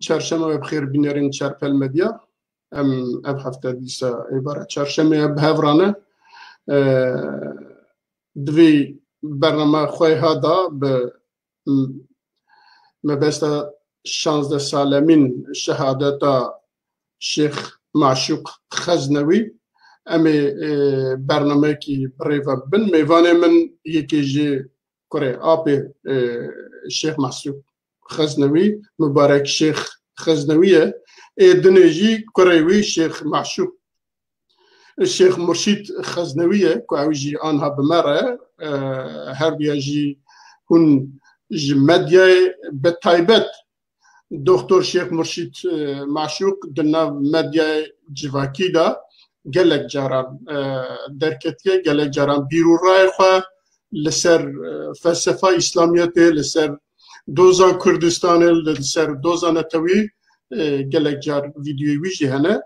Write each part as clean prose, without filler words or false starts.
چهارشنبه بخیر بینرین چرپل مدیا اب هفته دیسا عبارت چهارشنبه اب هفرانه دوی برنامه خواه هادا به مبسته 16 سالمین شهادت شیخ معشوق خزنوی امی برنامه کی بریفا بن میوانه من یکی جی کره آپ شیخ معشوق خزنوی مبارک شیخ خزنویه دنیجی کروی شیخ معشوق الشيخ مرشد خزنوية كوعوجي آنها بمرة هربياجي هن مديا بتايبت دكتور شيخ مرشد معشوق دنا مديا جواكي دا جلك جاران دركتية جلك جاران بيرو رايخة لسر فلسفة إسلامية لسر دوزا كردستان لسر دوزا نتوي جلك جار فيديو ويجي هنا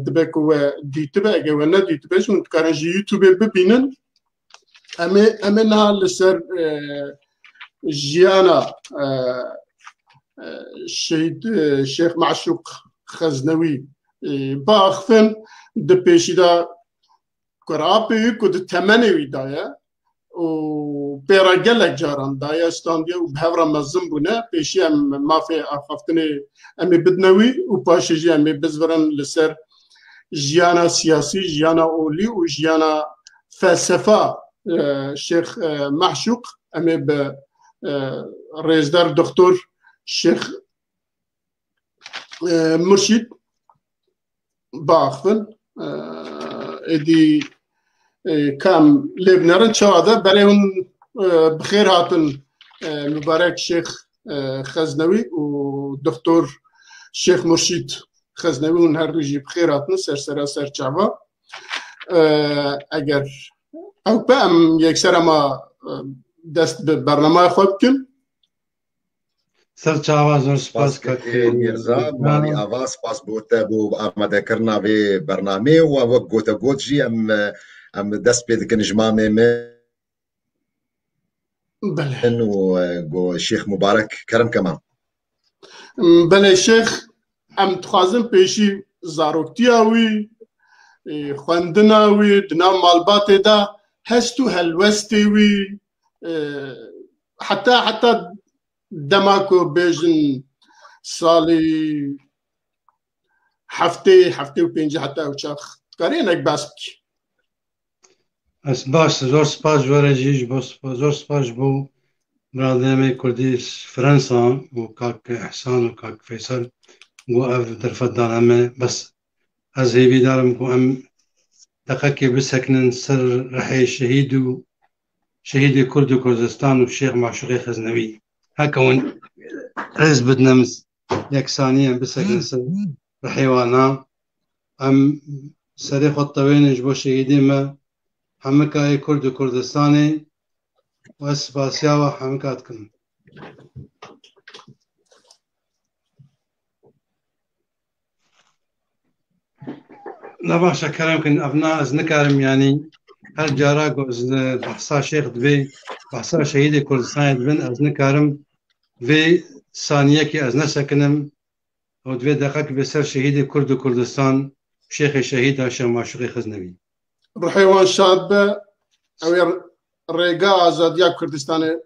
دبك و ديتبه اگه و نه دیتبه شون کارن یوتیوب ببینن اما نه لسر جیانا شهید شیخ معشوق خزنوی باخفن دپیشیدا کراپی کد تمنوی دایا و پیرا گلک جاران دایا استاندیا و بهورا مزم بونه پیشی ام مافی آخفتنی امی بدنوی و پاشجی امی بزورن لسر جیانا سیاسی جیانا اولی و جیانا فلسفه شیخ معشوق امی به رئیسدار دکتر شیخ مرشد باخفن ادی كام لبنان شهادة بريهم بخير هاتن مبارك شيخ خزنوي ودكتور شيخ مرشد خزنوي ونهرجي بخير هاتن سر شعبا اگر او بام يكسر ما دست برنامه خوب کن سر چاوا زور سپاس میرزا مامی آواز سپاس بوده بو آماده کرنا به برنامه و وقت گوته گوت جی ام دست بيد كن جمامي من و الشيخ مبارك كرم كمان بله شيخ ام تخازم بيشي زاروكتياوي خواندناوي دنا مالباتي دا هستو هلوستيوي حتى دماكو بيجن صالي حفتي وبينجي حتى وشاخ كارينك باسكي اس باش زور سپاس جواره جیش زور سپاس بو برادرمی کردی فرنسا و کاک احسان و کاک فیصل و اف درفت همه بس از هیوی دارم که ام دقیقی بسکنن سر رحی شهید کرد و کردستان و شیخ معشوق خزنوی هکون رز بدنمز یک ثانیه بسکنن سر رحیوانا ام سری خود طوینش با شهیدی ما همکای کرد و کردستانی و اسپاسیا و همکات کنم نباش شکرم کن ابنا از نکارم یعنی هر جارا گوز بحثا شیخ دوی بحثا شهید کردستان دوین از نکارم و ثانیه که از نسکنم و دوی دقیقه که بسر شهید کرد و کردستان شیخ شهید شیخ معشوق خزنوی رحيوان شابة أو رجاء زاديا كردستان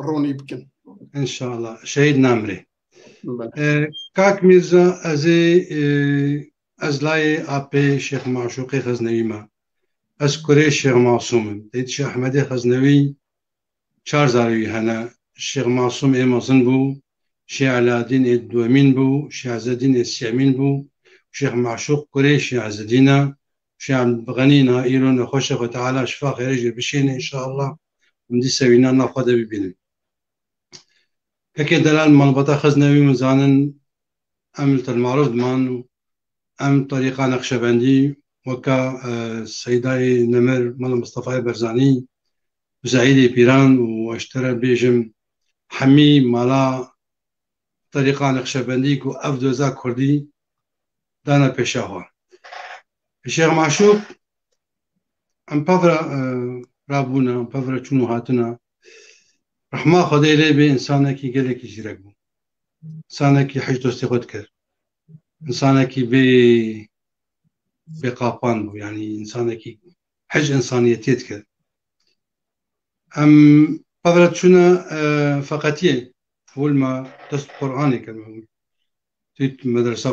روني بكن إن شاء الله شهيد نامري كاك ميرزا أزلاي أبي شيخ معشوق خزنوي ما أذكر شيخ معصوم ديت شيخ أحمد خزنوي شارزاري هنا الشيخ معصوم إمازن بو شيخ علاء الدين الدوامين بو شيخ عز الدين السيامين بو شيخ معشوق قريش شيخ عز الدين شام بغنينا إيرون خوشة وتعالى شفاء خيرجي بشين إن شاء الله ومدي سوينا ناخذ ببينه كي دلال مالبطا خزنوي مزانن أملت المعروف دمان أم طريقة نقشبندي وكا سيداي نمر مال مصطفى برزاني وزعيدي بيران واشترى بيجم حمي مالا طريقة نقشبندي كو أفدوزا كردي دانا بيشاهوان الشيخ معشوق ام بافرا رابونا ام بافرا چونو هاتنا رحمه خدای لی به انسانه کی گله کی جرق بو إنسانێکی حەج دۆستی خۆت کرد إنسانێکی بێقاپان بوو یعنی إنسانێکی حەج ئینسانیەتیت کرد ئەم پەڕە چوونە فەقەتیە ولما دەست قورئانی کردم توی مدرسە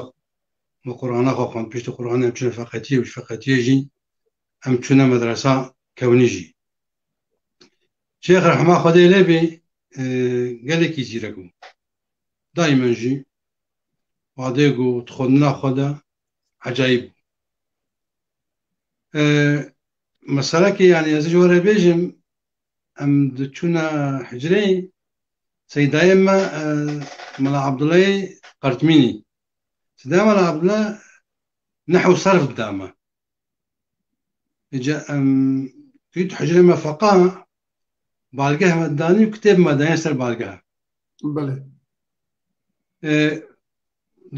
قورئانە خۆ خوێند پشتی قورئان ئەم چوونە فەقەتیە و فەقەتیەژی ئەم چوونە مەدرسە کەونیژی شێخ ڕەحمە خودای لێ بێ gelekî zîrek bû daîmen jî wadê got xwendina xwe de hecayîb bû meselekê yani ez ji we re bêjim em diçûne hicreyê seydayê me Mela Abdullahê Qertmînî sedaya Mela Abdullah nehw serf dida me em tûyî hicrê me feqa بالگه مدانی و کتاب مدانی سر بالگه بله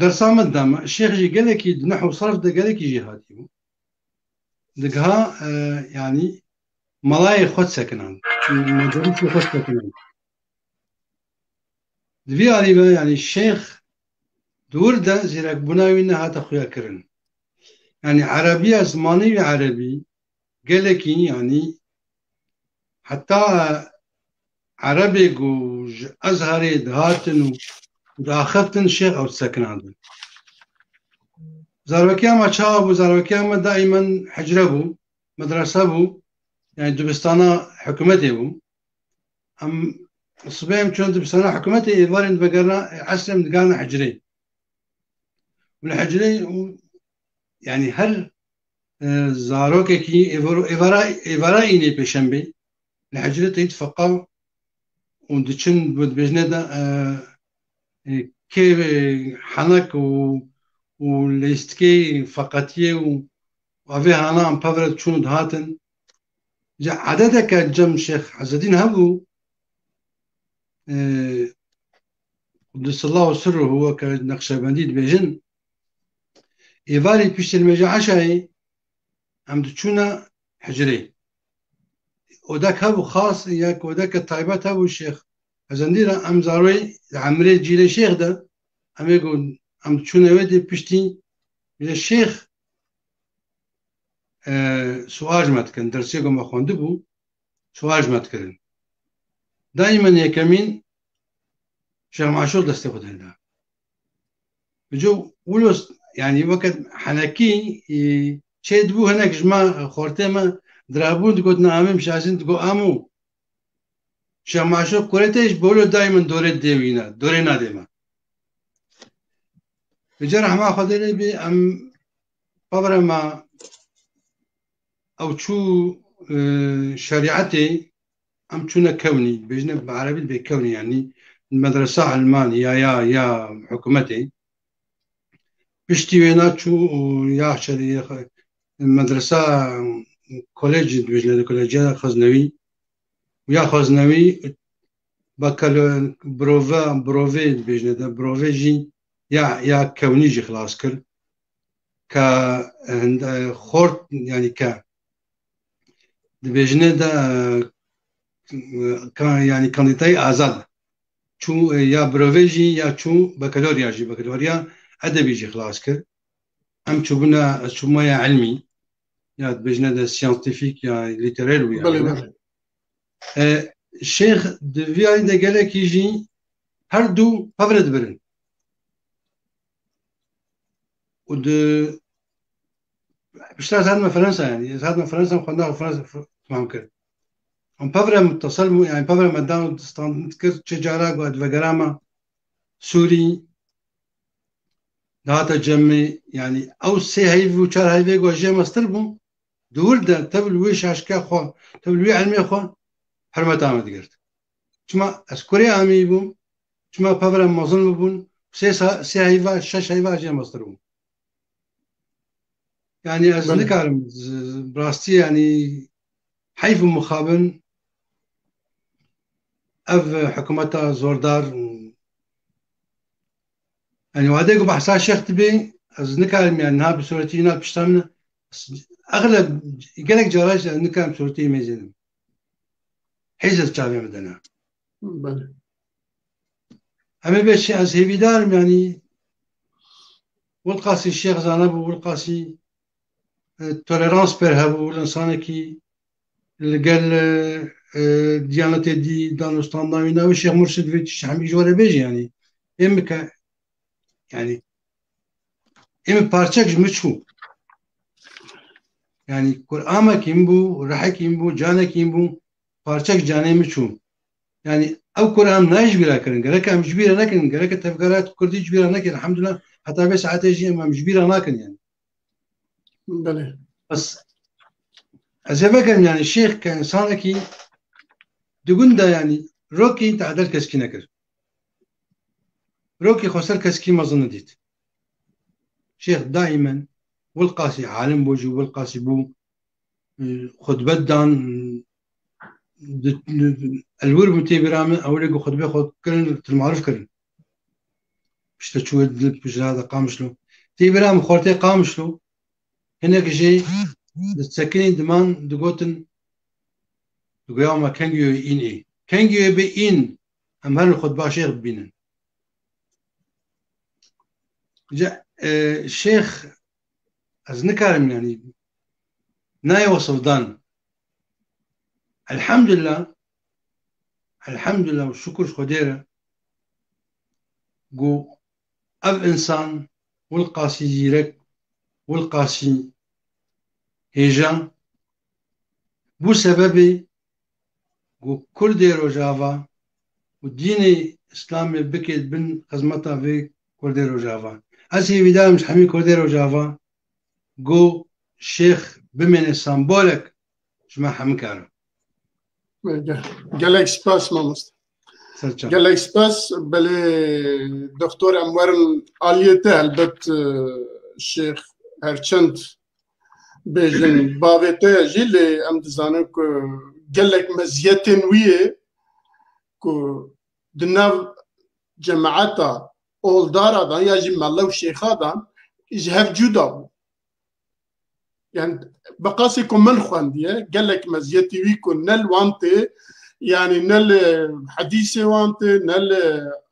درس آمد دام الشيخ جي قال لك نحو صرف ده قال لك جهاتي دقها يعني ملاي خد سكنان مدرسة خد سكنان دبي عليه يعني الشيخ دور ده زيرك بناوي انها تخويا كرن يعني عربية زماني عربي قال لك يعني حتى عربي جوج أزهري دهاتن وداخفتن شيخ أو تسكن عندن زاروكيا ما شاب وزاروكيا ما دائما حجربو مدرسة بو يعني دبستانا حكومتي بو أم صبيهم شون دبستانا حكومتي إدوارين بقرنا عسلم دقانا حجري والحجري يعني هل زاروكي كي إفرا إني بشنبي الحجرة يتفقوا ودشن بجنة ده كيف حنك وليستكي فقطية وأفيها أنا عم بفرد شون دهاتن عددك جم شيخ عز الدين هبو قدس الله سره هو كنقشبندي بيجن إيفاري بيش المجا عشاي عم دشونا حجري وداك هبو خاص ياك وداك الطيبات هبو الشيخ هزنديرا ام زاروي عمري جيل الشيخ ده ام يقول ام تشونا ودي بشتي الشيخ سواج ما تكن درسيكو ما خوندبو سواج ما تكن دائما يكمين شيخ معشور دستي خد هندا بجو ولوس يعني وقت حنكي شيد بو هناك جماعة خورتما درابون تقول نعمم شازين تقول امو شيخ معشوق كوريتيش بقولوا دائما دوري ديوينا دوري ناديما بجرح ما خدري بي ام بابرا ما او شو شريعتي ام شونا كوني بجنب بعربي بكوني يعني المدرسة علمانية يا حكومتي بشتي وينا شو يا شريخ المدرسة كوليج بجنب كوليجيا خزنوي ويا خزنوي بكالو بروفي بجنب بروفيجي يا كونيجي خلاص كل ك خورت يعني ك بجنب كان يعني كانديداي آزاد شو يا بروفيجي يا شو بكالوريا جي بكالوريا أدبي جي خلاص كل أم شو بنا شو ما يا علمي يا بجنب سيانتيفيك يا ليترال ويا الشيخ دفي عندنا قال لك يجي هردو بفرد برن ود بشتغل هذا فرنسا يعني هذا فرنسا وخدناه فرنسا فهم كده هم بفرد متصل يعني بفرد مدان تذكر تجارة قد وجراما سوري دهاتا جمي يعني أو سي هيفي وشار هيفي وجه مستربو دور ده تبلوي شاشكا خو تبلوي علمي خو حرمت آمد گرد چما اسکوری آمی بوم چما پاورم مازن بون سه هیوا شش هیوا جه مصدر بوم يعني از نکارم براستی يعني حیف مخابن اف حکومتا زوردار يعني وعده کو بحثا شيخ تبي از نکارم يعني ها بصورتي هنا بشتامنا اغلب يقلك جراج نكام صورتي ميزين حيز الشعبية مدنا أما بشي از هيبي دارم يعني والقاسي الشيخ زانبو والقاسي توليرانس بير هبو الإنسان كي اللي قال ديانتي دي دانوستان داوينا والشيخ مرشد فيتش حمي جواري بيجي يعني إمك يعني إم بارتشك مشو يعني قرآن كيمبو رحى كيمبو جانا كيمبو بارتشك جاني مشو يعني أو قرآن نايش بلا كرن قالك مش بيرا نكن قالك تفكرات كردي جبيرا نكن الحمد لله حتى بس عتاجي ما مش بيرا نكن يعني بله بس أزفكر يعني الشيخ كإنسان كي دقون دا يعني روكي تعدل كسكي نكر روكي خسر كسكي ما ظنديت شيخ دائما والقاسي عالم بوجو والقاسي بو خطبة دان الور متي برامن أولي خطبة خد كرن المعروف كرن مش تشوي مش هذا قامشلو تي برام خورتي قامشلو هناك شيء تسكني دمان دقوتن دقيا ما كان يو إن إيه كان يو بإن أم هل الخطبة شيخ بينن جاء الشيخ از نكارم يعني ناي وصف دان الحمد لله والشكر خديرة جو أب إنسان والقاسي جيرك والقاسي هيجان بو سببي جو كردي روجافا والدين إسلامي بكت بن خزمتا في كردي روجافا أسي بداية مش حمي كردي روجافا جو شيخ بمن سامبولك جماعة حمكارو قالك سباس مامست قالك سباس بلي دكتور أنور الآليته البت الشيخ هرچند بيجن بابته جيلي أم دزانو كو قالك مزيتين ويه كو دناف جماعتا أول دارا دان يجي مالو شيخا دان يجهف جودا يعني بقاسيكم من خواندية قال لك مزيتي ويكو نل وانتي يعني نل حديثي وانتي نل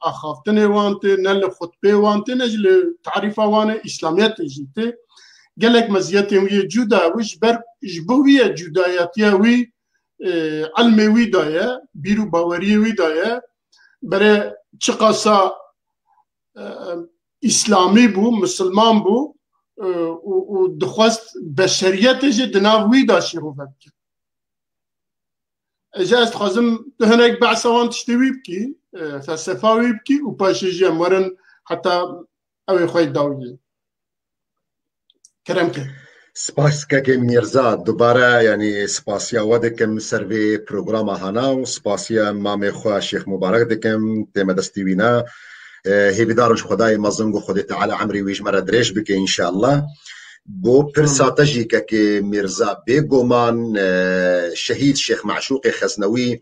أخافتني وانتي نل خطبي وانتي نجل تعريفة وانا إسلاميات جيتي قال لك مزيتي وي جودا ويش بر جبوية جوداياتيا وي علمي وي دايا بيرو باوري وي دايا بري چقاسا إسلامي بو مسلمان بو ودخواست بشريت جي دناوي داشي روفك اجا استخازم هناك بعثوان تشتوي بكي فلسفاوي بكي وباشي جي مرن حتى اوي خوي داوي كرمك سپاس که میرزا دوباره یعنی سپاسیا و دکم سروی پروگرام هانا و سپاسیا مام خواه شیخ مبارک دکم تیم دستی وینا هی بدارش خدای مزنگ و خود تعالی عمری ویش مرا درش بکه انشاءالله بو پرساتجی که میرزا بگومان شهید شیخ معشوق خزنوی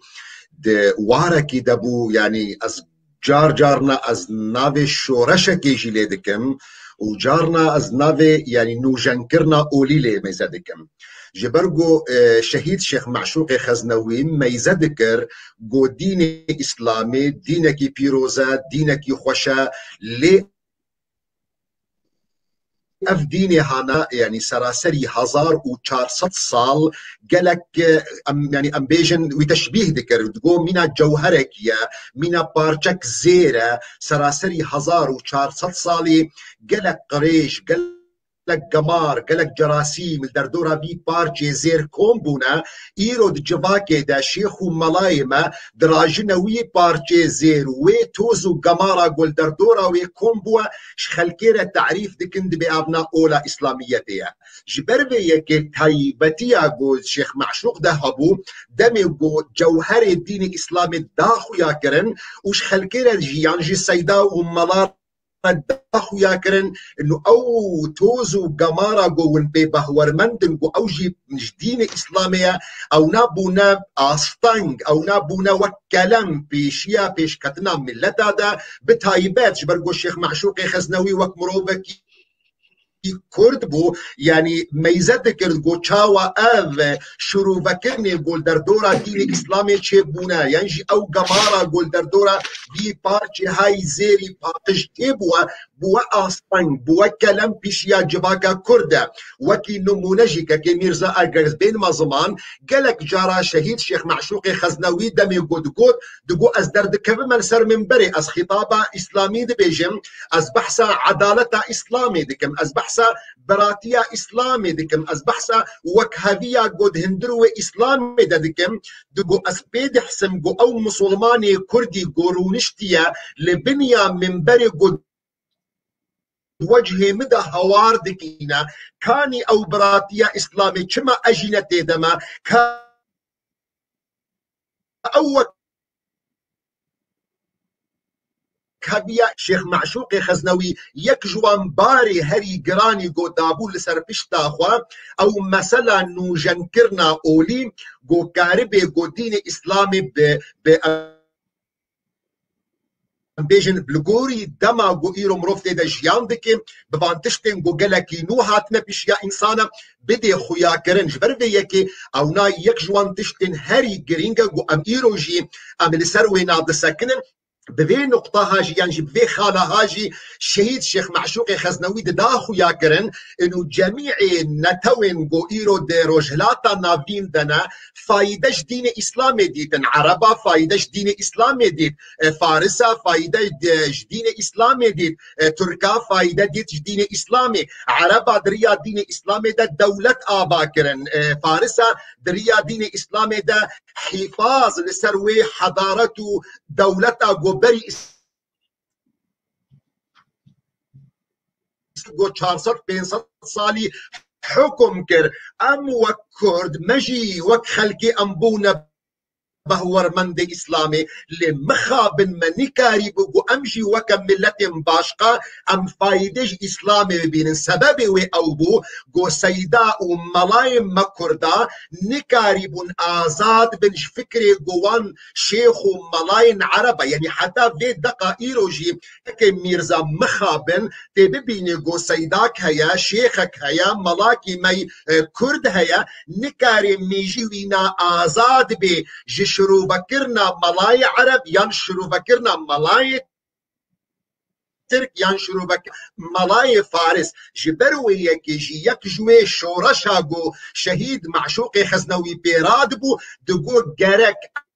ده وارکی دبو یعنی از جارنا از ناو شورشکی جیلی دکم و جارنا از ناو یعنی نوجنکرنا اولیلی میزه دکم جبرگو شهید شیخ معشوق خزنوی میزه دکر گو دین اسلامی دینکی پیروزه دینکی خوشه لی اف دینی هانا يعني سراسري 1400 سال قالك يعني ام بيجن وتشبيه ذكر تقول مينا جوهرك يا مينا بارچك زيرة سراسري 1400 سالي قالك قريش قالك قمار قالك جراثيم الدردورة بي بارچي زير كومبونا ايرو دجواكي دا شيخو ملايمة دراجنوي بارچي زير وي توزو قمارا قول دردورة وي كومبوا شخلكيرا تعريف دكند بأبناء أولى إسلاميتها جبربي يكي تايبتيا قول شيخ معشوق ده هبو دمي قول جوهر الدين الإسلامي داخو ياكرن وش خلكيرا جيانجي سيدا وملار داخو ياكرن انه او توزو قمارا قول ببهور مندن او جي دين اسلامية او نابونا استانج او نابونا وكلام بيشيا بيش كتنا ملتا دا بتايبات جبرقو الشيخ معشوقي خزنوي وكمروبكي كرد بو يعني ميزد كرد جو چاوا اف شروع بكرني قول در دورا دين اسلامي چه بونا يعني او قمارا قول در دورا بي پارچه هاي زيري پاقش تبوا بوا آسپنگ بوا کلم پیشیا جباکا کرده وکی نمونجی که میرزا اگرز بین ما زمان گلک جارا شهید شیخ معشوق خزنوی دمی گود دگو از درد کبه من سر منبری از خطاب اسلامی دبیجم از بحث عدالت اسلامی دکم از بحث براتیا اسلامی دکم از بحث وکهویا گود هندرو اسلامی دکم دگو از پید حسم گو او مسلمانی کردی گورونشتیا لبنیا منبری گود وجهي مدى هوار دكينا كاني او براتيا اسلامي كما اجنة دما او كابيا شيخ معشوق خزنوي يك جوان باري هري قراني قو دابو لسر بشتا خوا او مثلا نو جنكرنا اولي قو كاربي قو دين اسلامي بيجن بلغوري دما غو ايرو مروفتي دا جيان دكي ببانتشتين غو غلكي نو هاتنا بيش يا انسانا بدي خويا كرن جبر بيكي او نا يك جوان تشتين هاري جرينجا غو ام ايرو جي ام لسروي ناد ساكنن بفي نقطة هاجي يعني بفي خالة هاجي شهيد شيخ معشوق خزنوي دا خويا كرن انو جميع نتوين غو ايرو دي روجلاتا نافين دنا فايدش دين اسلامي ديتن عربا فايدش دين اسلامي ديت فارسا فايدش دين اسلامي ديت تركا فايدة ديت دين اسلامي عربا دريا دين اسلامي دا دولة آبا كرن فارسا دريا دين اسلامي دا حفاظ لسروي حضارته دولتا بري گو 400-500 سالي حكم كر ام وكرد مجي وك خلقي امبونا بهور مند اسلامي لمخاب منكاري بو امشي وكم ملة باشقة ام فايدج اسلامي بين سبب و او بو جو سيدا وملايم مكردا نكاري بن آزاد بن فكري جوان شيخ ملاين عربة يعني حتى في دقائق جي كي ميرزا مخابن تبيني جو سيداك هيا شيخك هيا ملاكي مي كرد هيا نكاري ميجي وينا آزاد بي شروع بكرنا ملاي عرب يعني شروع بكرنا ملاي ترك يعني شروع بك ملاي فارس جبروي يكي يك جوي شورشاغو شهيد معشوق خزنوي بيراد بو دقو جرك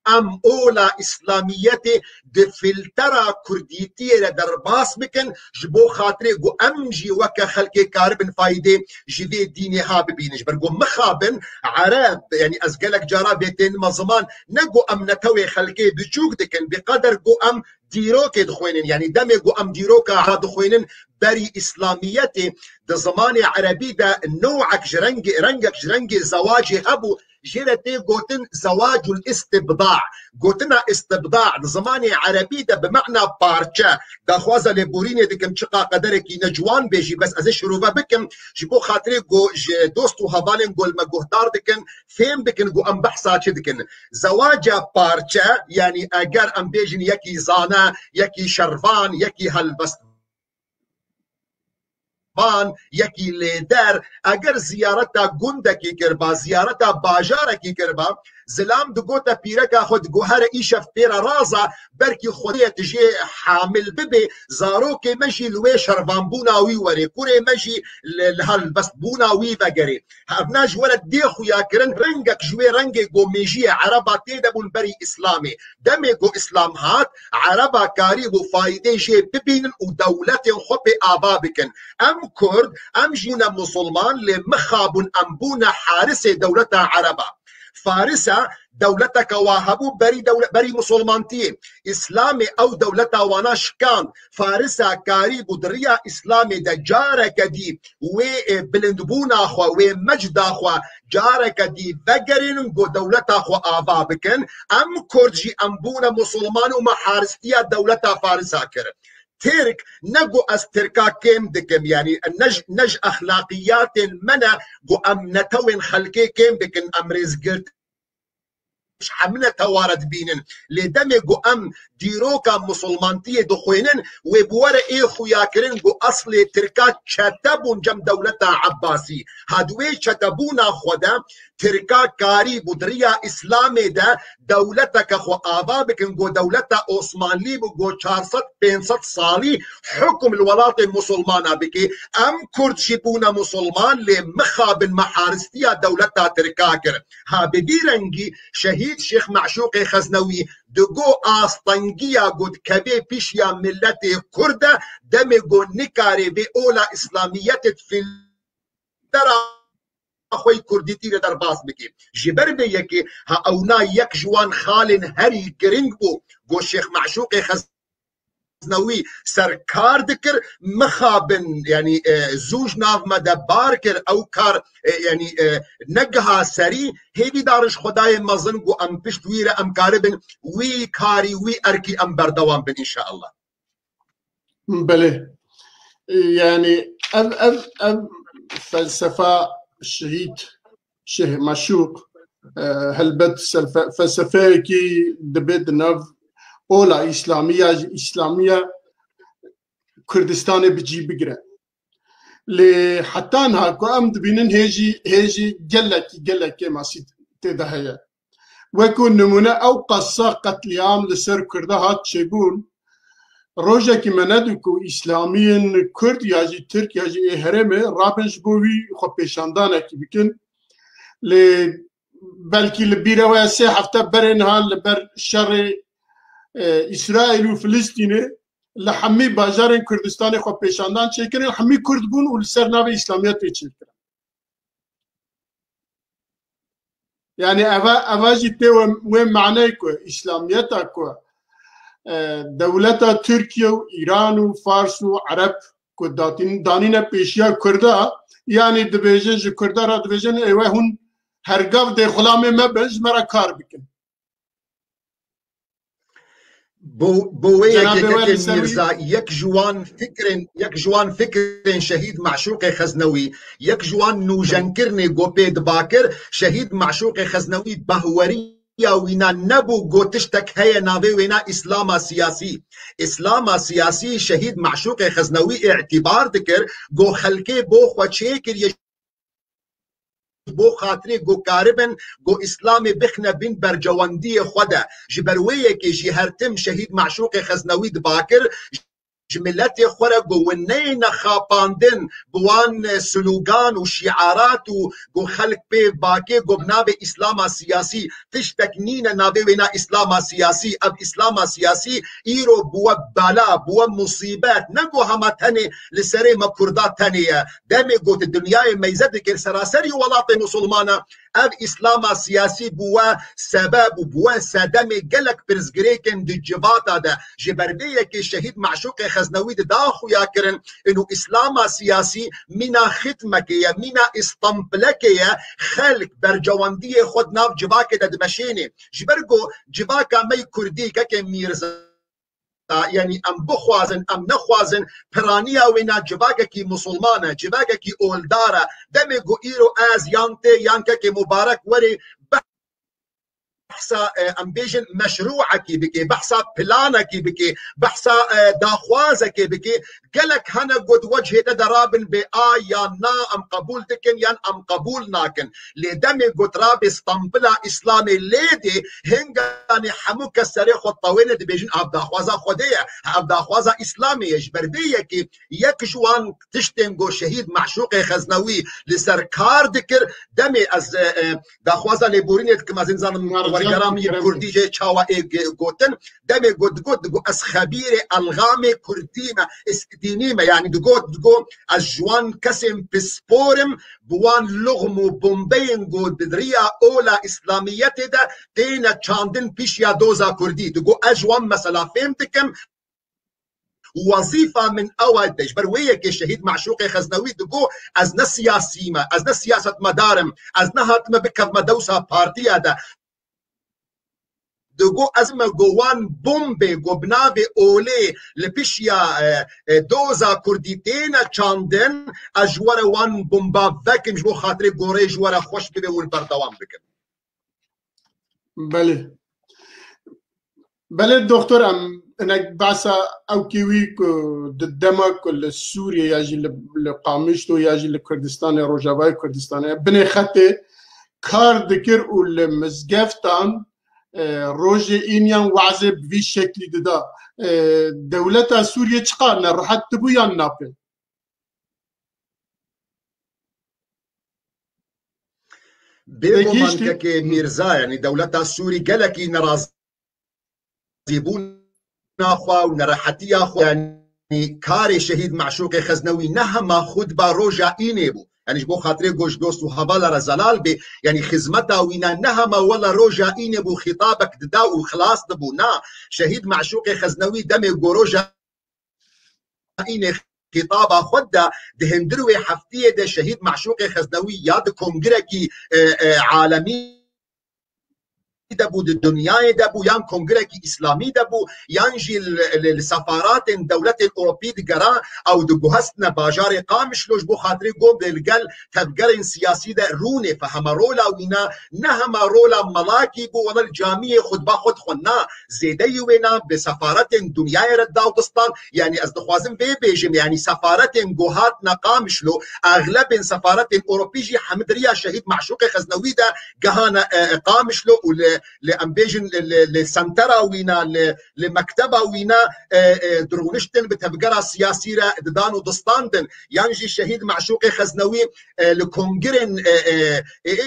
ام اولا اسلاميتي دفلترا كرديتي درباس بكن جبو خاطري جو امجي وكا خلقي كاربن فايدي جيفي ديني هاببينج برجو مخابن عرب يعني ازقلك جارا بيتين مزمان نجو ام نتوي خلقي بجوك دكن بقدر جو ام ديروك دخوينن يعني دمي جو ام ديروكا هاد خوينن بري اسلاميتي ده زمان عربي ده نوعك رنجك جرنجي زواجي ابو جيرتي قوتن زواج الاستبضاع قوتنا استبضاع زماني عربي ده بمعنى بارچه ده خوازه لبوريني دكم چقا قدرك نجوان بيجي بس از شروفه بكم جبو خاطري قو دوستو هبالين قول ما قهدار دكن فين بكن قو ام بحثا چه دكن زواجه بارچه يعني اگر ام بيجن يكي زانا يكي شرفان يكي هلبست یکی لیدر اگر زیارتا گندکی کربا زیارتا باجارکی کربا زلام دگوتا پیرکا خود گوهر ایشف پیرا رازا برکی خودیت جی حامل ببی زاروک مجی لوی شربان بوناوی وری کوری مجی لحال بس بوناوی وگری هفناج ولد دی خویا کرن رنگک جوی رنگ گو میجی عربا تیده بون بری اسلامی دمی گو اسلام هات عربا کاری گو فایده جی ببینن و دولت خوب آبا بکن ام كرد ام جينا مسلمان لمخابن امبونا حارس دولة عربة فارسة دولتك واهبو بري مسلمانتي اسلامي او دولتا واناش كان فارسة كاري بدريا اسلامي دا جارك دي و بلندبونا اخوا و مجد اخوا جارك دي فقرين قو دولتا اخوا آبابكن ام كرجي امبونا مسلمان وما حارستيا دولتا فارسة كر ترك نجو استركا كيم دكم يعني نج اخلاقيات منا جو ام نتوين خلقي كيم بكن امريز قلت حملة توارد بينن لدمي جو أم ديروكا مسلمانتية دخوينن وبورا إيخو ياكرن جو أصل تركا شتبون جم دولتا عباسي هادوي شتبونا خدا تركا كاري بدريا إسلامي دا دولتك خو آبا بكن جو دولتا عثمانلي بو 400-500 صالي حكم الولايات المسلمانة بكي أم كرد شبونا مسلمان لمخابن محارستيا دولتا تركاكر ها بديرنجي شهيد شيخ معشوق خزنوي دگو آستنگیا گود کبه پیشیا ملت کرده دم گو نکاره به اولا اسلامیت فی درا خوی کردی تیر در باز بکی جبر به یکی ها اونا یک جوان خالن هری گرنگ بو گو شیخ معشوق خزنوی سرکار دکر مخابن يعني زوج ناف مدبار كر او كار يعني نجها سري هيدي دارش خداي مزن جو ام بشت ويره ام كاربن وي كاري وي اركي ام بردوام بن ان شاء الله. بله يعني ام فلسفه الشهيد شيخ معشوق هلبت فلسفه كي دبد ناف اولا اسلاميه كردستان بجي بقرا لي حتى انها كو دبينن هيجي جلك ما سيت تدهيا ويكون نمونه او قصه قتليام لسر كردها تشيبون روجا كي مندكو اسلاميين كرد ياجي ترك ياجي هرمه رابنج بوي خو بيشاندانا كي بكن لي بلكي البيره ويا سي حفته برنها لبر شر اسرائيل وفلسطين لحمي بازار كردستان خو بيشاندان چيكن حمي كرد بون ولسرناوي اسلاميات بيچيكن يعني اواجي تي وين معناكو اسلاميتاكو دولتا تركيا وايران وفارس وعرب كو دانينا بيشيا كردا يعني دبيجن كردا را دبيجن ايوه هون هرگاو دي غلامي ما بنج مرا كار بكن بويك ميرزا يك جوان فكرين شهيد معشوق خزنوي يك جوان نوجنكرني قوبيد باكر شهيد معشوق خزنوي بهوري يا وينا نبو قوتشتك هيا نابي وينا اسلام سياسي شهيد معشوق خزنوي اعتبار ذكر قو خلقي بو خوشيكر بو خاطري جو كاربن جو اسلامي بخنا بين برجواندي خدا جبرويه كي جي هرتم شهيد معشوق خزنوي دباكر جملتي خورا جوانين خاباندن بوان سلوغان وشعارات وجو خلق بي باكي جو بنابي اسلام سياسي تشتكنين نابي وينا اسلام سياسي اب اسلام سياسي ايرو بوا بلا بوا مصيبات نجو هما تاني لسري ما كردات تانية دامي قوت الدنيا ميزد كل سراسري ولاطي مسلمانة اب اسلام سياسي بوا سبب وبوا سدمي قلق برزقريكن دي جباتا دا جبردية كي شهيد معشوق خزنوي داخو ياكرن انو اسلام سياسي منا ختمك يا منا استنبلك يا خلق برجواندية خود ناف جباك دا دمشيني جبرقو جباكا مي كردي كاكي ميرزا يعني ام بخوازن ام نخوازن پرانيا وينا جباكا كي مسلمانة جباكا كي اولدارا دمي قو ايرو از يانكا كي مبارك وري بحثا امبيجن مشروعك بكي بحثا بلانك بكي بحثا داخوازك بكي قالك هنا قد وجه تدرابن يا نا ام قبول تكن يان ام قبول ناكن لدمي قد راب استنبلا اسلامي ليدي هنغاني حموك السريخ والطوينة دي بيجن اب داخوازا خودية اب داخوازا اسلامي يجبردية كي يكشوان تشتنگو شهيد معشوق خزنوي لسركار دكر دمي از داخوازا لبورينيت كما زنزان ورگرام کردی جه چاوا گوتن دم گود از خبیر الغام کردیمه اسکدینیمه يعني دگو از جوان کسیم پسپورم بوان لغم و بومبین گود بدریا اولا اسلامیت ده تینا چاندن پیش یا دوزا کردی دگو اجوان مثلا فهمتكم وظيفه من اول تجبر وياك شهيد معشوق خزنوي دقو از نسياسيمه از نسياسه مدارم از نهات ما بكذ مدوسه بارتي هذا دگو ازم گوان بومبه گبنابه اوله لپیشیا دوزا کردیتین چاندن اجوار وان بومبا وکن جو خاطر گوره جوار خوش ببه ول بردوام بکن بله بله دكتور ام انك باسا او كيوي دمك لسوريا يجي لقامشتو يجي لكردستان روجاواي كردستان بني خطي كار دكر والمزقفتان روجي إنيان وعزب في شكل دا دولة سوريا تشقى راح تبو يا نابل بيقومان كي ميرزا يعني دولة سوري قالك نرازيبون اخوا ونرحتي اخوا يعني كاري شهيد معشوق خزنوي نهما خود با روجا إيني بو يعني بو خاطري گوش دوست و حوالا رزلال بي يعني خدمتا وينا نهما ولا روجا إيني بو خطابك ددا وخلاص دبو نا شهيد معشوق خزنوي دمي روجا إيني خطابا خدا دهندروي حفتيه ده شهيد معشوق خزنوي ياد كونغركي عالمي دبو الدنيا دبو يان كونغركي اسلامي دبو يانجي السفارات الدولة الاوروبيه دقرا او دقوهستنا باجار قامش لوج بو خاطري قوم بالقل تبقرين سياسي ده روني فهم رولا وينا نهما رولا ملاكي بو ولا الجامعه خد باخد خنا زيدي وينا بسفارات الدنيا رداو دستان يعني از دخوازم بيجم يعني سفارات قوهاتنا قامش لو اغلب سفارات الاوروبيه حمدريا شهيد معشوق خزنوي ده قهانا قامش لو لأمبيجن لسنترا وينا لمكتبة وينا درونشتن بتبقرا سياسيرة دانو دستاندن ينجي الشهيد معشوق خزنوي لكونجرن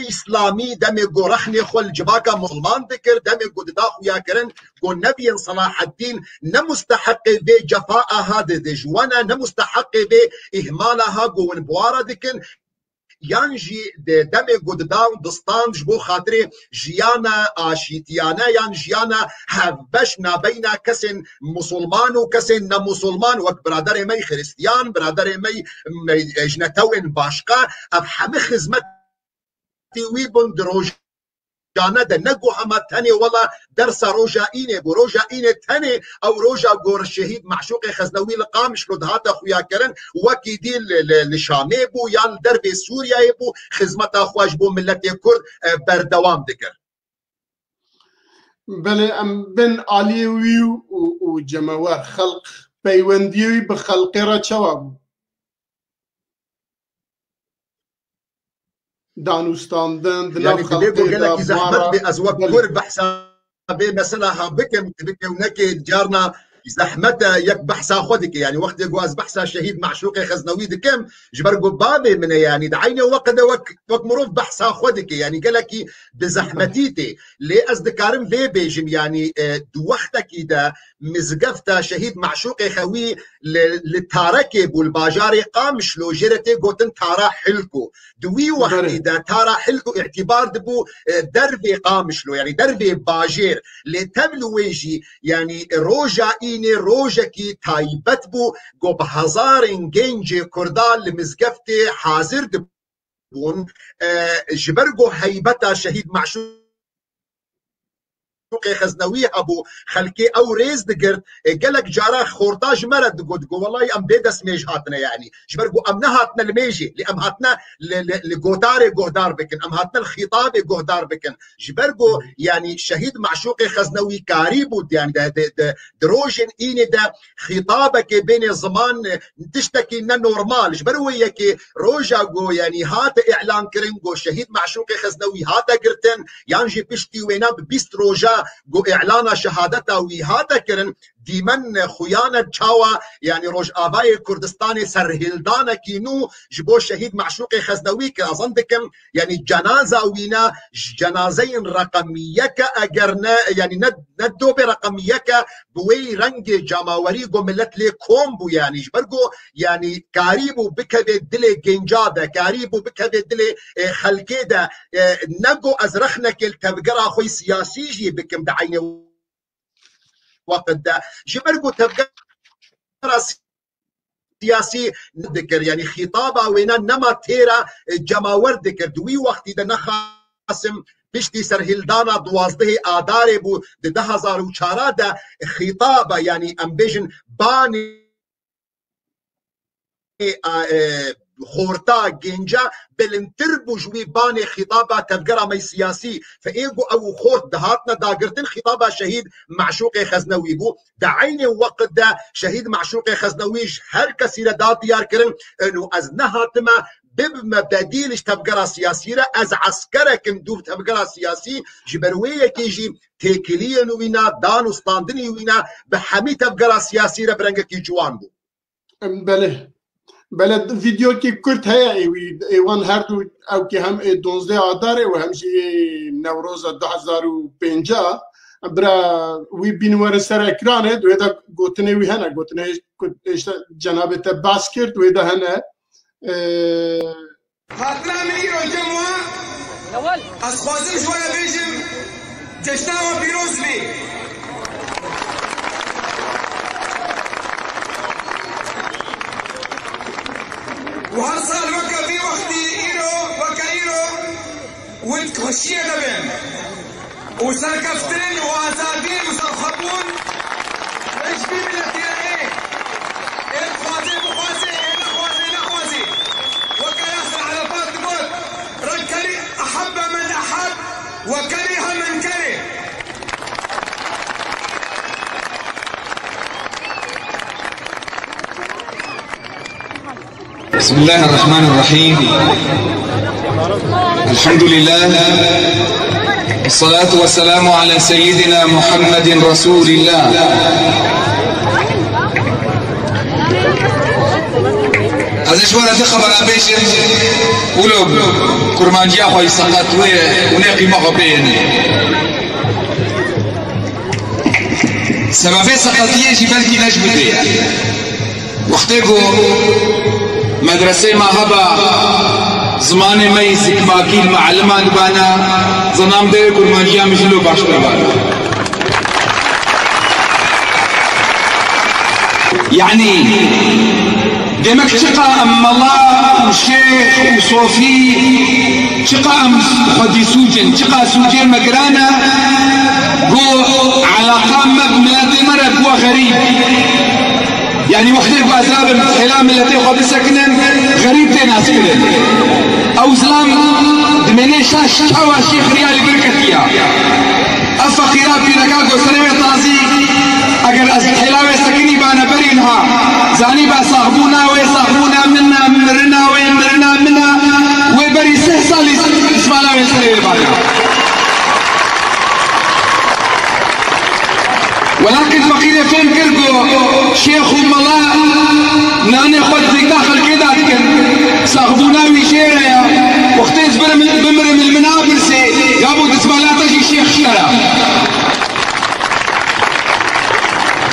إسلامي دمي قرخني خل جباكا مسلمان ذكر دمي قد داخو ياكرن قو نبي صلاح الدين نمستحق بي جفاء هذا دجوانا نمستحق بي إهمالها قو نبوارا ذكر يانجي دمي قد داون دستان جبو خاطري جيانا آشيتيانا يان جيانا هفبش نابينا كسن مسلمان وكسن نمسلمان وك برادر مي خريستيان برادر مي جنتوين باشقا افحم خزمتي ويبن دروج جانا ده نقو هما تاني والله درس روجا إيني بو روجا إيني تاني أو روجا قور الشهيد معشوق خزنوي لقامش لد هاتا خويا كرن وكي دي لشامي بو يان درب سوريا بو خزمة أخواج بو ملت كرد بردوام دكر بله ام بن عليوي وجماوار خلق بيونديوي بخلقي را چوابو دانوستاندن يعني تبيقو قالك زحمت بأزواج كرد بحساب مثلا بكم ونكي جارنا زحمتها يك بحثا خودك يعني وقت يقواز بحثا شهيد معشوق خزنوي دكم جبرقو بابي من يعني دعيني وقت وك مروف بحثا خودك يعني قالك بزحمتيتي لي أصدقارم لي بيجم يعني دوختك دا مزقفتا شهيد معشوق خوي للتاركب والباجاري قامش لو جرتي قوتن تارا حلكو دوي وقت دا تارا حلكو اعتبار دبو دربي قامش لو يعني دربي باجير لتبلو ويجي يعني روجا إني روجكي تايبت بو قو بهزارين جنجي كردال لمزقفتي حاضر دبون جبرقو هيبتا شهيد معشوق خزنوي ابو خلكي او ريز دقرت قالك جارا خورتاج مرد قد والله ام بيدس ميج هاتنا يعني جبرقو امنا هاتنا الميجي لام هاتنا لقوتاري قهدار بكن ام هاتنا الخطابي قهدار بكن جبرقو يعني شهيد معشوق خزنوي كاريبو يعني دروجن إيني دا خطابك بين الزمان تشتكي إنه نورمال جبرقو يكي روجا قو يعني هات اعلان كرنقو شهيد معشوق خزنوي هاتا قرتن يانجي بشتي وينا ببيست روجا قو إعلان شهادتها ويهاتا كرن ديمن خيانة تشاوا يعني روج آباي كردستاني سرهلدانا كينو جبو شهيد معشوق خزنوي كأظن دكم يعني جنازة وينا جنازين رقمية أجرنا يعني ندو برقمية بوي رنج جماوري قو ملت لي كومبو يعني جبرقو يعني كاريبو بكبه دلي جنجادة كاريبو بكبه دلي خلقيدة نقو أزرخنا كل تبقرا خوي سياسيجي بكم دعيني وقت ده جبرقو تبقى سياسي ذكر يعني خطابه وين نما تيرا جماور ذكر دوي وقت ده نخاسم بشتي سرهلدانا دوازده آداره بو ده 2004 ده خطابه يعني امبيجن باني خورتا جنجا بلنتر بوجوي باني خطابة تفقرة مي سياسي فإيقو أو خورت دهاتنا داقرتن خطابة شهيد معشوق خزنوي بو دعيني وقت دا شهيد معشوق خزنويش هر كسي دا ديار كرن انو از نهاتما ببما بديلش تفقرة سياسي از عسكرك مدوب تفقرة سياسي جبروية كيجي تيكلية نوينا دانو ستاندني وينا بحمي تفقرة سياسي برنگا كي جوان بو بله فيديو كي كرت هيا ايوان هردو او كي هم 12 آذار و هم نوروز 2050 برا وي بينور سر اكرانه دويدا گوتنه وي هنا گوتنه جناب تباس کرد دويدا هنا خاطرنا من ايرو جمعه از خوازم شويه بيجم جشناوه بيروز بي وهالصال وكا في وقتي ايرو وكا ايرو وانت خشيه دبن وسركفتن واسابين وسرخبون ايش في ملتي ايه ايه خوازي بخوازي ايه نخوازي نخوازي وكا ياسر عرفات تقول رجلي احب من احب وكره من كره بسم الله الرحمن الرحيم الحمد لله والصلاة والسلام على سيدنا محمد رسول الله ازش وانا تخبر ابيشن ولو كرمانجي اخوي سقط ونقي مغبين سبب سقطيه جبالتي نجبدي وقتكو مدرسة ما هبا زمان ما يسك باكيل معلمان بانا زنام ده كرمانجيا مشلو باش بانا يعني دمك شقا ام الله وشيخ وصوفي شقا ام خدي سوجن شقا سوجن مقرانا قو على قامة بملاتي مرة قوة غريب يعني وحدك بأسباب الحلام التي قد سكنن غريب تناس كنن أو زلام دمني شاش شاوى الشيخ ريالي بركتيا أفقيرا في نكاكو سنوية طازي أقل الحلاوة سكني بانا برينها زاني بأصاحبونا ويصاحبونا منا مرنا ويمرنا منا ويبري سهسالي اسمالا ويسنوية بانا ولكن فقير فين كركو شيخ وملا ناني خد في داخل كده صاحبونا ويشيريا وقتيز بمرم المنابرسي قابو تسمع لا تجي شيخ شرا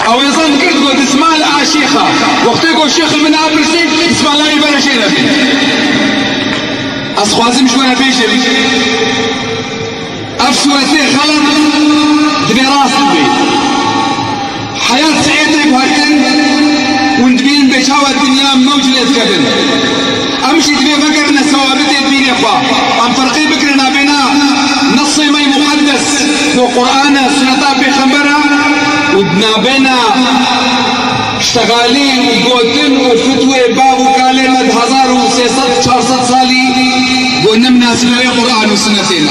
او يظن كركو تسمع لا شيخة وقتيكو شيخ المنابرسي تسمع لا يبرا شيرا اصخوازم شوانا بيشري افسوتي خلط دبي راسي حياة سعيدة بهاكن وندبين بشاوة الدنيا موجودة كبن أمشي دبي فكرنا ثوابت الدين يا أخوة أم فرقي بكرنا بنا نص مي مقدس وقرآن سنة بخبرها ودنا بنا اشتغالين وقوتن وفتوى باب وكالي مد 1600 صالي قلنا مناسبة القرآن وسنتين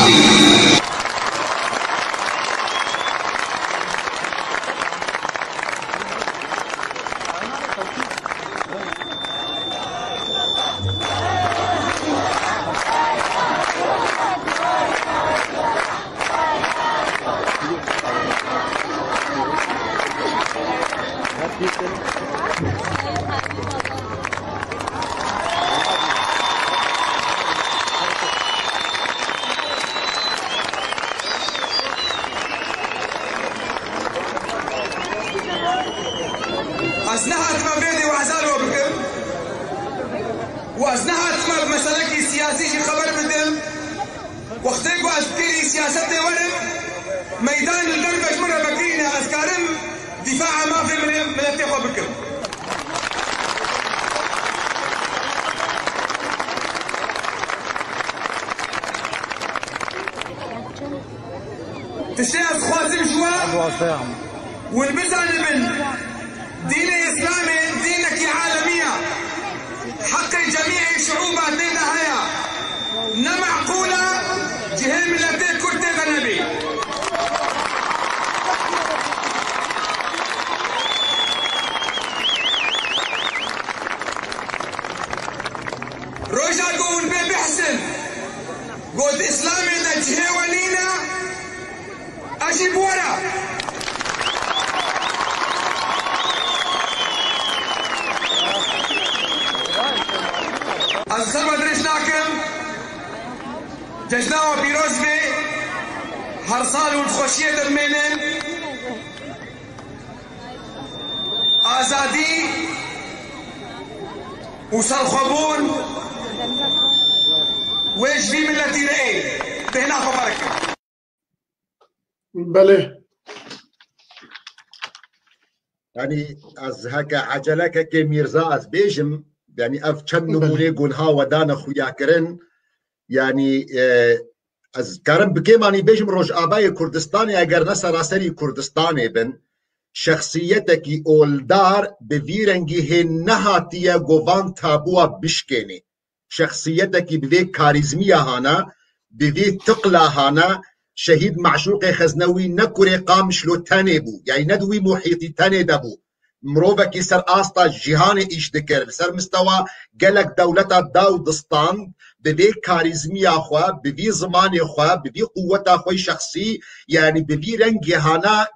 أزنها تما بيدي وعزالو بكم وأزنها تما مسلكي سياسي خبر بدم واختيقوا أذكري سياستي ورم ميدان الدربش مرة بكرينا أذكارم دفاع ما في من التقوى بكم تشيخ خوازم شوا والبزان البن دين إسلامي دينك عالمية حق الجميع وهي شعوبات تيدا هيا نمعقولة جهة ملتي كرتي غنبي روجا قول بي بحسن قلت إسلامي دا جهة ولينا أجيب ورا الخبر درشناكم ججنا وبيروز بي هرصال والخوشية درمينن آزادي وسرخبون ويجبي ملتي رأي بهنا فبركة بله يعني از هكا عجلك كميرزا از بيجم يعني اف چند نمونه گونها ودان خویا کرن يعني از كارم بكيماني بيجم روج آبای كردستاني اگر نه سراسری كردستاني بن شخصيتكي اولدار بویرنگی هن نهاتیه گوان تابوا بشکنی شخصيتكي بوی كاريزمية هانا بوی تقلا هانا شهيد معشوق خزنوي نكوري قامش لو تاني بو يعني ندوي محيطي تاني دبو مروفكي سر آستا جهان ايش دكر سر مستوى قلق دولتا داودستان ببي كاريزمي اخوا ببي زمان اخوا ببي قوة اخوي شخصي يعني ببي رنگي هانا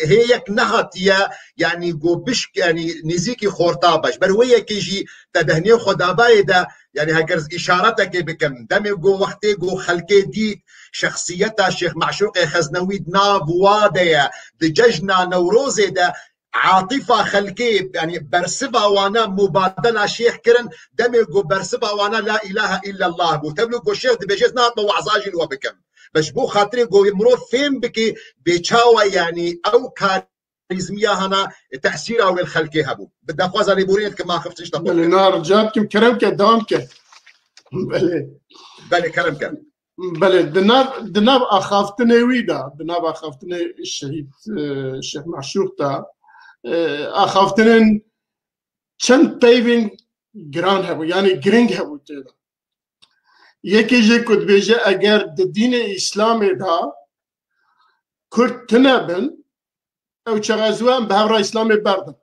هيك نهاتيا يعني قو بشك يعني نزيكي خورتابش بروية كيجي تدهني خداباي دا يعني هكذا اشارتك بكم دمي قو وقتي قو خلقي ديت شخصيتا شيخ معشوق خزنوي دنا بواديا دججنا نوروزي دا عاطفة خلقي يعني برسبها وانا مبادلة شيخ كرن دمي برسبها وانا لا اله الا الله بو تبلو شيخ دي بيجيز ناطمة وعزاجي لو بكم بس بو خاطري مرو فين بكي بيتشاوى يعني او كاريزمية هنا تأثيرها والخلقي هبو بدنا خوازا ليبورين كما خفتش تقول بله نار جابكم كرمك دوامك بله كرمك بله دناب اخافتني ويدا دناب اخافتني الشهيد الشيخ معشوق تا اخافتنن چند پیوین گران هبو یعنی گرنگ هبو تیدا یکی جه کد بیجه اگر د دین اسلام دا کرد تنبن او چغازوان به هورا اسلام بردن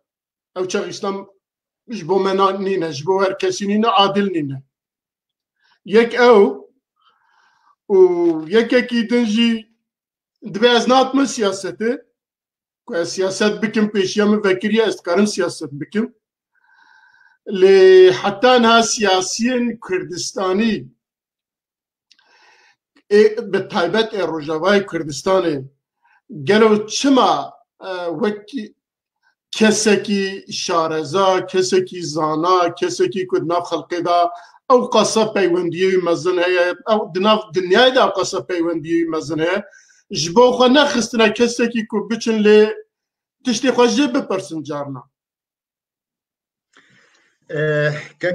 او چغ اسلام جبو منا نینه جبو هر کسی نینه عادل نینه یک او و یکی دنجی دبی از ناتم سیاسته که سیاست بکم پیشیم وکریه است کارن سیاست بکم لی حتی انها سیاسیین کردستانی به تایبت روجاوای کردستانی گلو چما وکی کسی شارزا کسی زانا کسی کد ناف خلقی دا او قصه پیوندیوی مزن هیا او دناف دنیای دا قصه پیوندیوی مزن هیا جبو خو نخستنا کسی که بچن لی تشتی خوشی بپرسن جارنا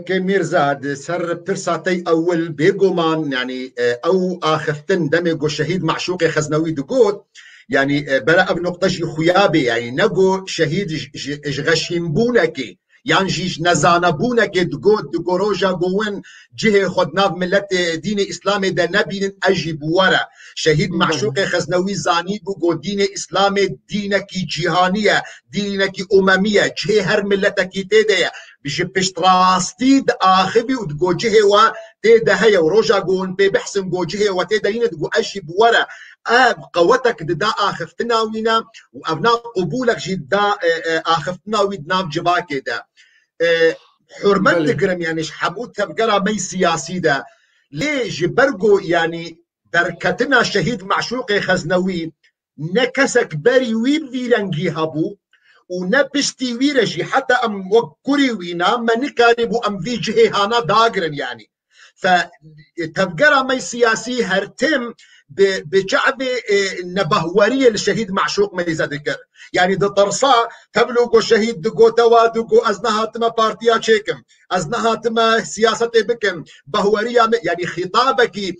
كميرزاد سر برساتي اول بيجومان يعني او اخفتن دمجو شهيد معشوق خزنوي دقود يعني بلا ابن نقطة خيابي يعني نقو شهيد غشيمبونكي يعني جيش نزانبونكي دقو روجا قوين جهة خدناف ملت دين اسلامي دا نبين اجيب ورا شهيد معشوق خزنوي زاني بقو دين اسلامي دينكي جهانية دينكي اممية جهة هر ملتكي تيديا بيجي بشتراستي دا اخبي ودقو جهة و تيدا هيا وروجا قوين بي بحسن قو جهة و تيدا هنا دقو اجيب ورا قوتك دا اخفتنا وينا وابناء قبولك جدا اخفتنا ويدنا بجباكي دا حرمت تقرم يعني حبوت تبقى مي سياسي دا ليه جبرقو يعني بركتنا شهيد معشوق خزنوي نكسك بري ويب فيرنجي هبو ونبشتي ويرجي حتى ام وكوري وينا ما نكاربو ام في جهه هانا داقرن يعني فتبقى مي سياسي هرتم بشعبي نبهورية للشهيد معشوق ميزة ذكر يعني دو طرصا تبلوغو شهيد دقو توادقو أزنها تما بارتيا شيكم أزنها تما سياسة بكم بهورية يعني خطابك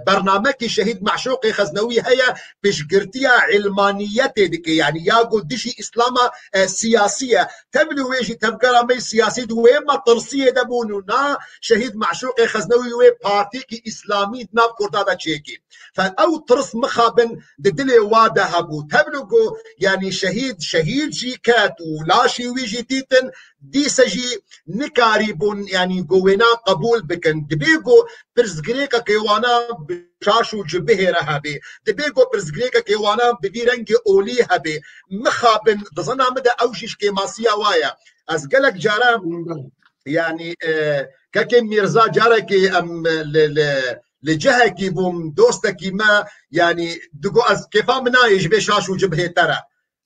برنامجك شهيد معشوق خزنوي هي بشقرتيا علمانيتي دك يعني ياقو دشي إسلاما سياسية تبلو ويجي تفكر مي سياسي دوما طرسية دبونونا شهيد معشوق خزنوي وي بارتيكي إسلامي دناب كردادا تشيكي فأو طرس مخابن ددلي وادا هبو تبلوغو يعني شهيد جي كات ولا شي ويجي تيتن دي سجي نكاريبون يعني قوينا قبول بكن دبيغو برزغريكا كيوانا بشاشو جبه رهبي دبيغو برزغريكا كيوانا ببيرنجي اولي هبي مخابن دزنا مدى اوشيش كيماسيا وايا از قلق جارا يعني كاكي ميرزا جارا كي ام لجهة كي بوم دوستكي ما يعني دقو از كيفا منايش بشاشو جبه ترى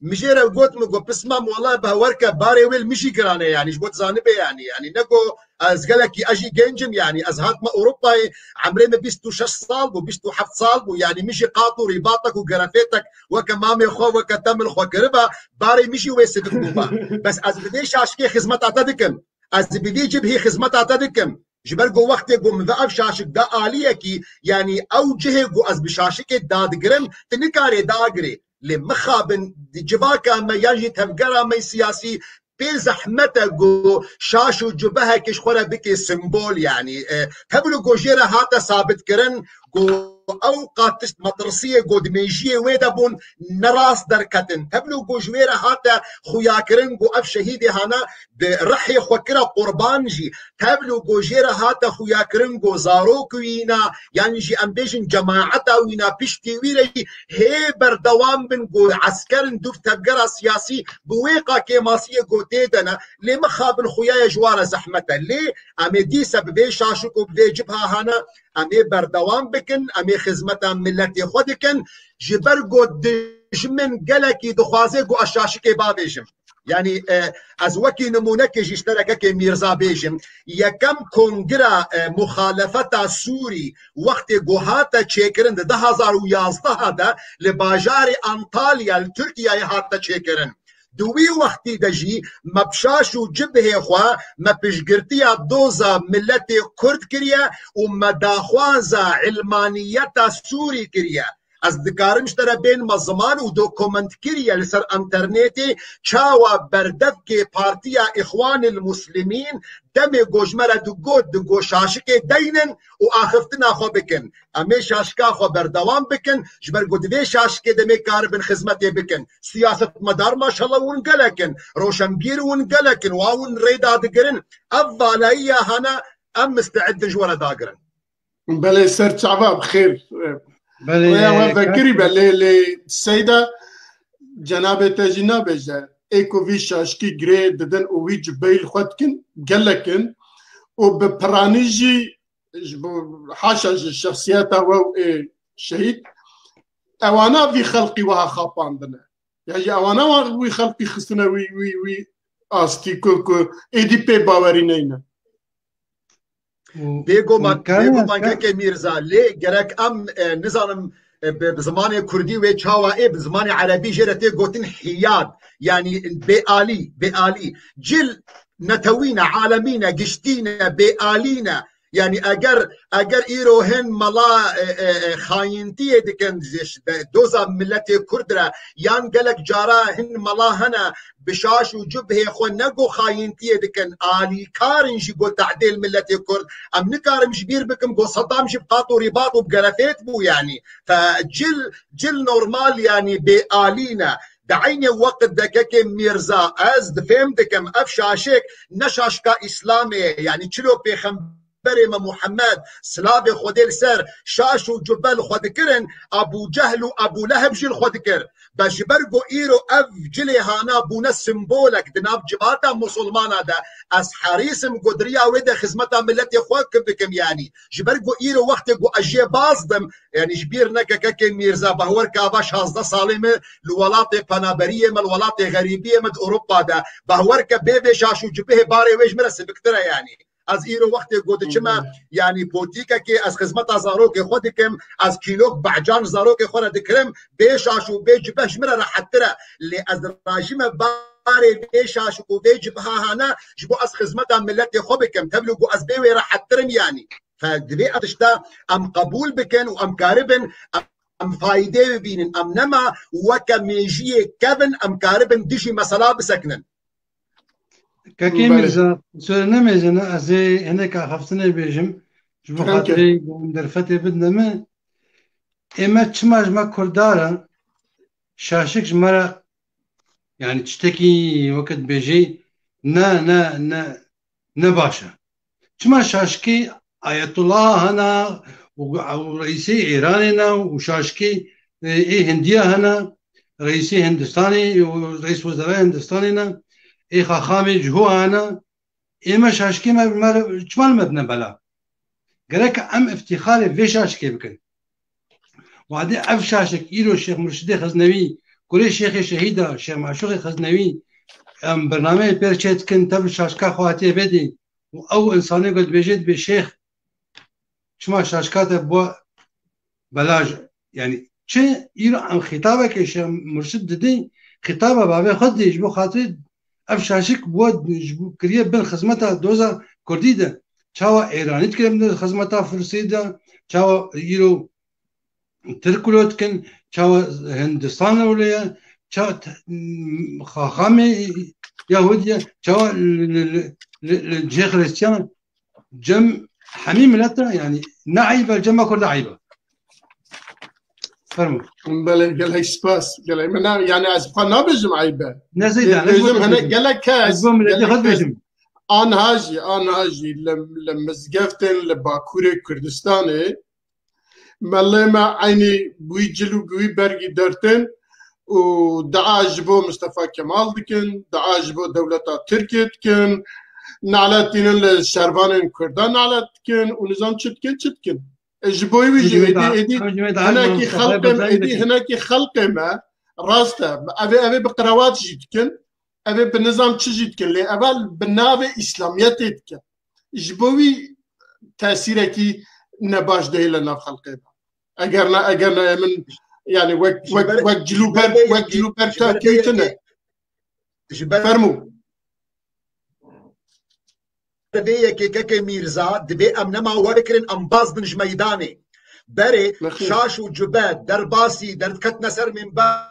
مجيرا قلت مقو بسمام والله بهوركا باري ويل مشي كرانه يعني جبوت زانبه يعني نقو از قالكي اجي جنجم يعني از هات ما اوروبا عمري ما بيستو 6 صال بو بيستو 7 صال بو يعني مشي قاطو رباطك وقرفتك وكمامي خو وكتمل خو كربا باري مشي ويسدك بوبا بس از بديش اشكي خدمت اعتدكم از بدي جيب هي خدمت اعتدكم جبرجو وقت جو مذاف شاشك دا آلية كي يعني اوجه جو از بشاشك داد جرم تنكاري داغري لمخابن جباكا ما يجي تفقرا ما سياسي بزحمته جو شاشو جبهه كش خورا بكي سيمبول يعني تبلو جو جيرا هاتا ثابت كرن جو اوقات مطرسيه جو دميجيه ويدبون نراس دركتن تبلو جو جويرا هاتا خويا كرن جو اف شهيدي هانا برحي خوكرا قربان جي تبلو جو جيرا هاتا خويا كرن جو زاروك وينا يعني جي امبيجن جماعتا وينا بيشتي ويري هي بردوام بن جو عسكرن دوف تبقرا سياسي بويقا كيماسيه جو تيدنا لي مخابن خويا جوارا زحمته ليه امي دي سببي شاشكو بدي جبها هانا امي بردوام بكن امي خدمتا ملتي خودكن جبرجو دجمن قلكي دخوازي جو اشاشكي بابيجم يعني از وكي نمونك اشتركك ميرزا بيجم يكم كونغرا مخالفتا سوري وقت جوهاتا تشيكرن ده 2011 هذا لباجار انطاليا لتركيا هاتا تشيكرن دوی وقتی دجی مبشاشو جبهه خوا مپشگرتیا دوزا ملت کرد کریا و مداخوازا علمانیتا سوری کریا از دکارمش ترا بین مزمان و دوکومنت کریا لسر انترنیتی چاوا بردف که پارتیا اخوان المسلمین دم گوشمره دو گوشاشک دینن و آخفتنا خو بکن امی شاشکا خو بردوام بکن جبر گودوی شاشک دمی کار بن خدمتی بکن سیاست مدار ماشاءالله ونقلکن روشنگیر ونقلکن واون ریدا دگرن افالاییا هنا ام مستعد جوره داگرن بله سر شعبا بخير بله فكري بله السيدة جناب تجنا بجا ايكو في شاشكي جري ددن اوي جبيل خدكن قالكن وببرانيجي حاشا الشخصيات او شهيد اوانا في خلقي وها خابان دنا يعني اوانا في خلقي خصنا وي استي كو اي دي بي باورينينا بيجو ما كي ميرزا ليه جرك ام نظام بزمان كردي وتشاوا بزمان عربي جرتي قوتن حياد يعني بآلي جل نتوينا عالمينا قشتينا بآلينا يعني اگر ايروهن ملا خاينتي دكن دوزا ملتي كردرا يان قالك جارا هن ملا هنا بشاش وجبهه خو نقو خاينتي دكن آلي كارن جي قول تعديل ملتي كرد ام نكارم جبير بكم قول صدام جي بقاطو رباط وبقرفيت بو يعني فجل نورمال يعني بآلينا دعيني وقت دكاكي ميرزا از دفهم دكم افشاشك نشاشكا اسلامي يعني تشلو بيخم بريم محمد سلاب خودل سر شاشو جبل خودكرن ابو جهل وابو لهب جل خودكر باش برجو ايرو اف جلي هانا بونا سمبولك دناب جباتا مسلمانا دا اس حريسم قدريا ودا خدمتا ملتي اخوك بكم يعني جبرجو ايرو وقت جو اجي بازدم يعني جبيرنا كاكي ميرزا بهور كاباش هازدا صالمه الولاط بنابريه من الولاط غريبيه من اوروبا دا بهور كبيبي شاشو جبه باري ويج مرس بكترا يعني از ایرو وقتی گوده چما یعنی پوتیکا که از خدمت زارو که خود کم از کیلوک بعجان زارو که خود دکرم بیشاش و بیجبهش مره راحت تره لی از راجیم باره بیشاش و بیجبها هانا جبو از خدمت ملت خوب کم تبلغو از بیوی راحت ترم یعنی فدبي أتشتا أم قبول بكن وأم كاربن أم فايدة ببينن أم نما وكميجية كابن أم كاربن ديجي مسألة بسكنن كاكي مرزا سؤال نميزنا أزي هناك خفتنا بيجم جبو خاطري درفتي بدنا ما إما تشماج ما كردارا شاشك جمرا يعني تشتكي وقت بيجي نا باشا تشما شاشكي آية الله هنا ورئيسي إيران هنا وشاشكي إيه هندية هنا رئيسي هندستاني ورئيس وزراء هندستاني هنا إيه خاخامي جهوة هنا إما شاشكي ما شمال مبنى بلا قالك أم افتخاري في شاشكي بكن وعدي أف شاشك إيرو الشيخ مرشدي خزنوي كل شيخ شهيدة الشيخ معشوقي خزنوي أم برنامج بيرشيت كن تبل شاشكا خواتي بدي أو إنساني قلت بيجيت بالشيخ شما شاشكات بو بلاج يعني چه إيرو عن خطابه که الشيخ مرشد ددي خطابه بابي خدي جبو خاطر اف شاشك بو جبو كريه بين خدمتها دوزا كردي ده چاوا ايراني تكلم خدمتها فرسي ده چاوا إيرو تركلوت كن چاوا هندستان وليا چاوا خاخامي يهودية چاوا الشيخ ريستيان جم حميم ملتنا يعني نعيبة جمع كرد عيبة فرمو بله قال هاي سباس قال منا يعني از قناه بجم عيبة نزيد بجم هنا قال لك كاس بجم آن هاجي لما زقفتن لباكور كردستاني مالله ما عيني بوي جلو بوي برقي درتن ودعا جبو مصطفى كمال دكن دعا جبو دولة تركيا دكن نعلاتين الشربان كردان نعلاتكن ونظام تشتكن جبوي ويجي هناك خلق هناك خلق ما راسته ابي بقروات جيتكن ابي بالنظام تشجيتكن لي اول بالنابه اسلاميتك جبوي تاثيرك نباش ده لنا خلقه اجرنا من يعني وقت جلوبر تاكيتنا فرمو دبي كي ميرزا دبي امنما وركرن امباز دنج ميداني بري شاشو جباد درباسي دركت نسر من با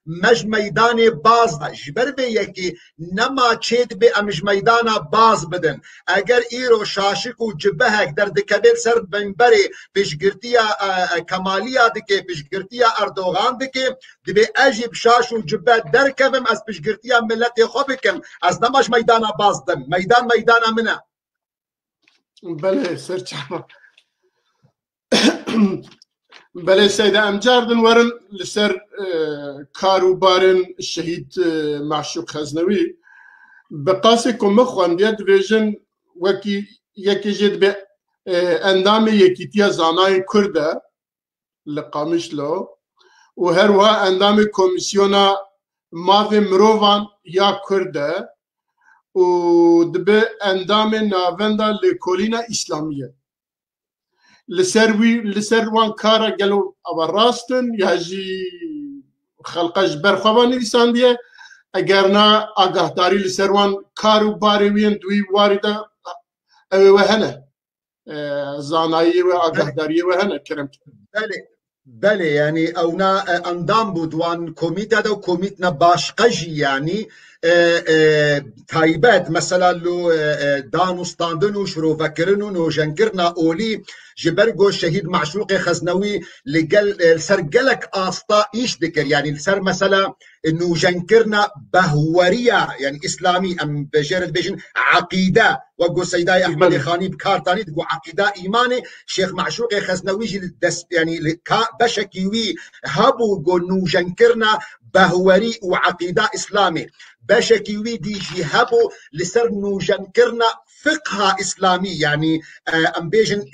مج ميداني باز جبر بي يكي نما تشيت بي امج ميدانا باز بدن اگر ايرو شاشك و جبهك درد كبير سر بنبري بشگرتيا كماليا دكي بشگرتيا اردوغان دكي دبي اجيب شاشو جبهك دركبم از بشگرتيا ملتي خوبكم از نماش ميدانا باز دن ميدانا منا بله سرچا بله سيدة أمجاردن ورن لسر كاروبارن الشهيد معشوق خزنوي بقاسكم مخوان ديت فيجن وكي يكي جد بأندامي يكيتيا زاناي كردة لقامش له وهروا أندامي كوميسيونا ماذي مروفان يا كردة ودبي أندامي نافندا لكولينا إسلامية لسر وان كارا قالوا أبراستن يهجي خلقش برخوان إنسان ديه أجرنا أقهداري لسر وان كارو باريوين دوي واردة وهنا زانايي وأقهداري وهنا كرمت بله يعني اونا اندام بودوان كوميتا دو كوميتنا باشقجي يعني تايبات مثلا لو دانوستاندن و شروفكرن و نوجنكرنا اولي جبرگو شهيد معشوق خزنوي لقل سرقلك آسطا ايش ذكر يعني سر مثلا نوجنكرنا بهورية يعني اسلامي ام بجرد بيجن عقيدة وقو سيداي احمد خاني بكارتاني تقو عقيدة ايماني شيخ معشوق خزنوي جي يعني بشكيوي هابو قو نوجنكرنا بهوري وعقيدة اسلامي بشكيوي دي جي هابو لسر نوجنكرنا فقه اسلامي يعني ام بيجن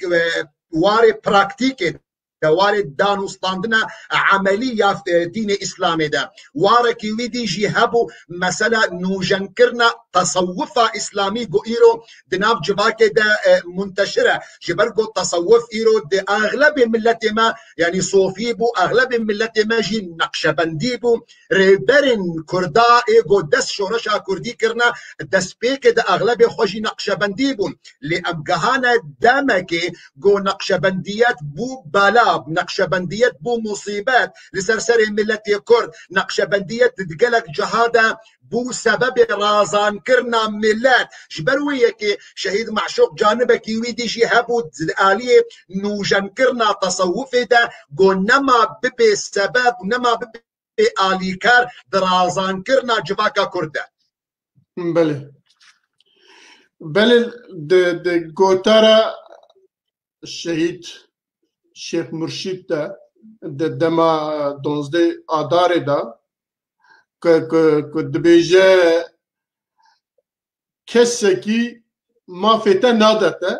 واري براكتيكي كوالد دانو ستاندنا عملية في دين إسلامي ده واركي ويدي جيهابو مثلا نوجنكرنا تصوفة إسلامي جو إيرو دناب جباكي ده منتشرة جبرقو تصوف إيرو ده أغلب ملتي ما يعني صوفي بو أغلب ملتي ما جي نقشبندي بو ريبرن كردا إيغو دس شورشا كردي كرنا دس بيك ده أغلب خوشي نقشبندي بو لأمقهانا دامكي جو نقشبنديات بو بلاب نقشبنديات بو مصيبات لسرسري ملتي كرد نقشبنديات تتقلق جهادا بو سبب رازان كرنا ملات جبرويك شهيد معشوق جانبك ويدي جهابو آلية نوجن كرنا تصوفي دا جو نما ببي سبب نما ببي آليكار درازان كرنا جباكا كردا بله د گوتارا الشهيد شيخ مرشد دا دما 12 آدار دا که دبیجه کسی که ما فیتا نادته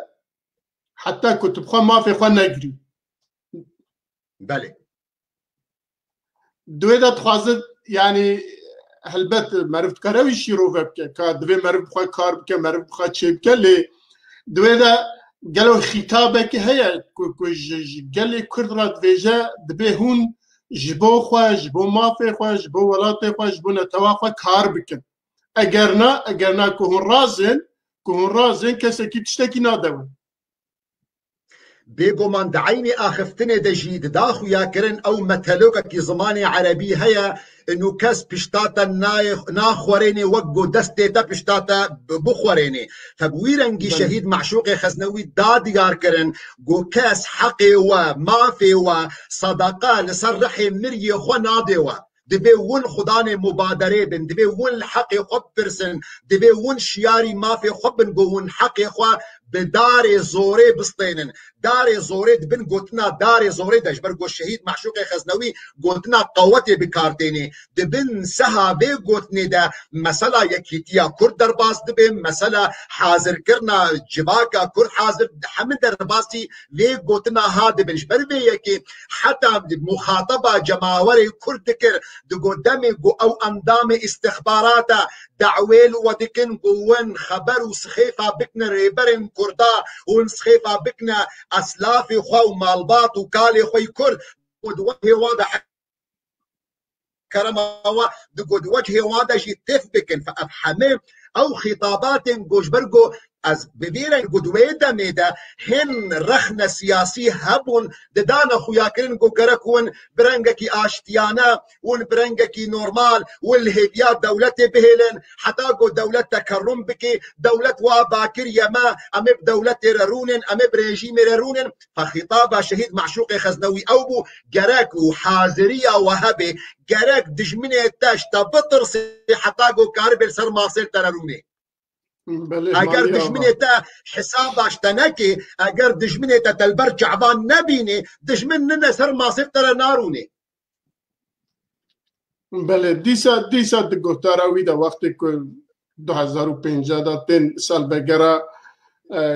حتی کتب خواه ما فی خواه نگری بله دوی دا تخوازد یعنی هلبت مرفت کاروی شیرو بکه که دوی مرفت خواه کار بکه مرفت خواه چه بکه لی دوی دا گلو خطابه که هیا گلی کرد را دویجه دبی هون جبو خواه جبو مافی خواه جبو ولاتی خواه جبو نتوا خواه کار بکن اگر نه که هون رازن کسی که تشتکی نادوه بيقو من دعيني آخفتني دجيد داخو ياكرن أو متلوكا كي زماني عربي هيا إنو كاس بشتاتا ناخوريني وقو دستيتا بشتاتا بخوريني فبويرنجي شهيد معشوقي خزنوي داد ياركرن قو كاس حقي ومافي وصداقة لصرحي مريي خو نادي دبي ون خداني مبادرة بن دبي ون حقي خب برسن دبي ون شياري مافي خبن قو ون حقي خو بدار زوري بسطينن دار زوري دبن قوتنا دار زوري داش برقو الشهيد معشوقي خزنوي قوتنا قوتي بكارتيني دبن سها بي قوتني دا مسألة يكيتيا كرد درباس دبن مسألة حاضر كرنا جباكا كرد حاضر حمد درباسي ليه قوتنا هاد بنش بربي يكي حتى مخاطبة جماوري كرد كر دو قدامي قو او اندامي استخباراتا دعويل ودكن قوان خبر وسخيفة بكنا ريبرن كردا ونسخيفة بكنا أسلافي خو مالبات وكالي خوي كرد قد وجه واضح كرموا قد وجه واضح جيتف بكن فأفحمي أو خطابات جوش برقو از ببیرن گدویدا میدا هن رخنا سیاسی هبون ددانا خویاکرین گو کرکون برنگکی آشتیانا ون برنگکی نورمال والهيبيا دولت بهلن حتى گو دولت تکرم بکی دولت واباكر يما ام بدولت ررونن ام بريجيم ررونن فخطاب شهيد معشوق خزنوي اوبو جراك وحاضريه وهبه جراك دجمنه تاش تبطرسي حتى گو كاربل سر ماصل ترروني اگر دشمنه تا حسابش تنكي اگر دشمنه تا تلبر جعبان نبيني دشمن نسر ماصف ترى ناروني بله دیسا دگوتاراوی دا وقتی که 2015 دا 3 سال بگره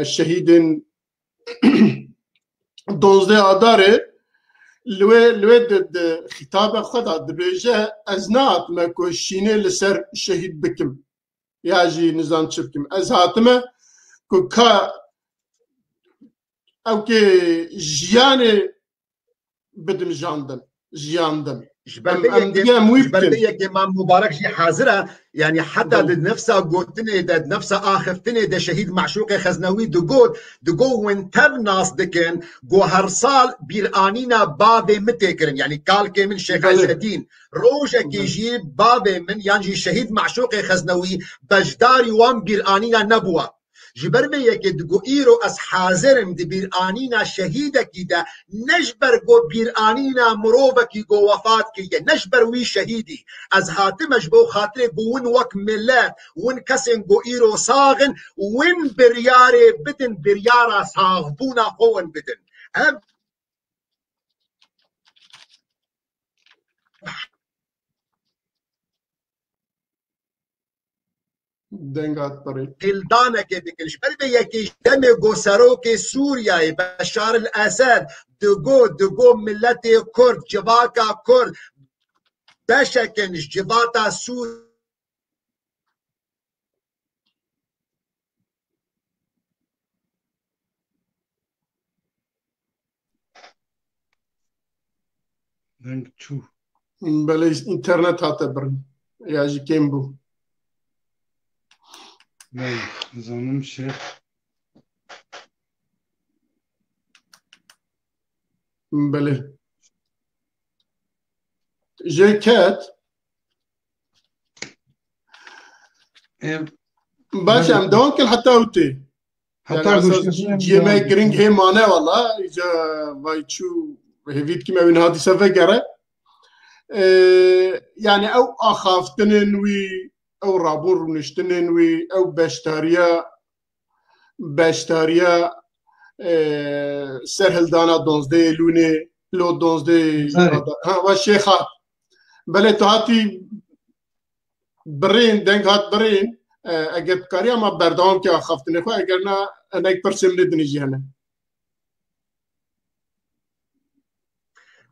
شهیدین 12 آداره لوی د خطاب خدا دبیجه از نات مکو شینه لسر شهید بکم ياجي نظام تشبكم ازهاتمه كا او كي جياني بدم جاندم جبربيه كمان مبارك جي حاضره يعني حتى نفسها قوتني نفسها اخفتني ده شهيد معشوق خزنوي دقو وين تبناس دكن جو هرسال بيرانينا بابي متكرن يعني كالكي من شيخ عز الدين روجا كي جي بابي من يعني شهيد معشوق خزنوي بجداري وام بيرانينا نبوه جبربيه كي دقو ايرو اس حاضرم دي بيرانينا شهيده كي ده نجبر جو بيرانينا مروبه كي جو وفات كي نجبر وي شهيدي از هاتمش بو خاطر بون وك ملات ون كسن جو ايرو صاغن ون برياري بدن بريارا صاغبونا قوان بدن دنگات بري قلدانك بكنش بل يكيش دم سروك سوريا بشار الأسد دقو ملتي كرد جواكا كرد بشكنش جواتا سوريا دنگ چو بلي انترنت هاتا برن ياجي كيمبو بله زانم شيخ بلي جاكات باش ام دونك حتى اوتي حتى يعني گوشت جيما جرينج هي مانا والله اجا باي تشو هيفيت كيما وين هادي سافقره يعني او اخافتنن وي او رابور نشتنن وي او باشتاريا سرهل دانا دونزدي لوني لو دونزدي ها والشيخات بلي تهاتي برين دنگ هات برين اگر بکاری ما بردام که آخافتنه خو اگر نه انا یک پرسم ندنی جهنه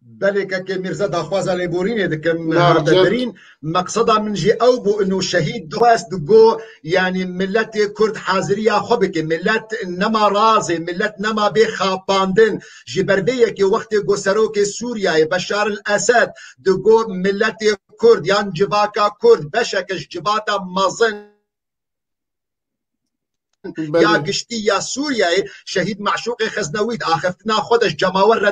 بله که میرزا داخوازا لیبورینه دکم هادرین مقصدا من جي او بو انه شهيد دواس دقو يعني ملت كرد حاضرية خبك ملت نما رازي ملت نما بخاباندن جبربيه كي وقت قو سروك سوريا بشار الاسد دقو ملت كرد يعني جباكا كرد بشكش جباتا مازن يا قشتي يا سوريا شهيد معشوق خزنويد اخفتنا خودش جماور را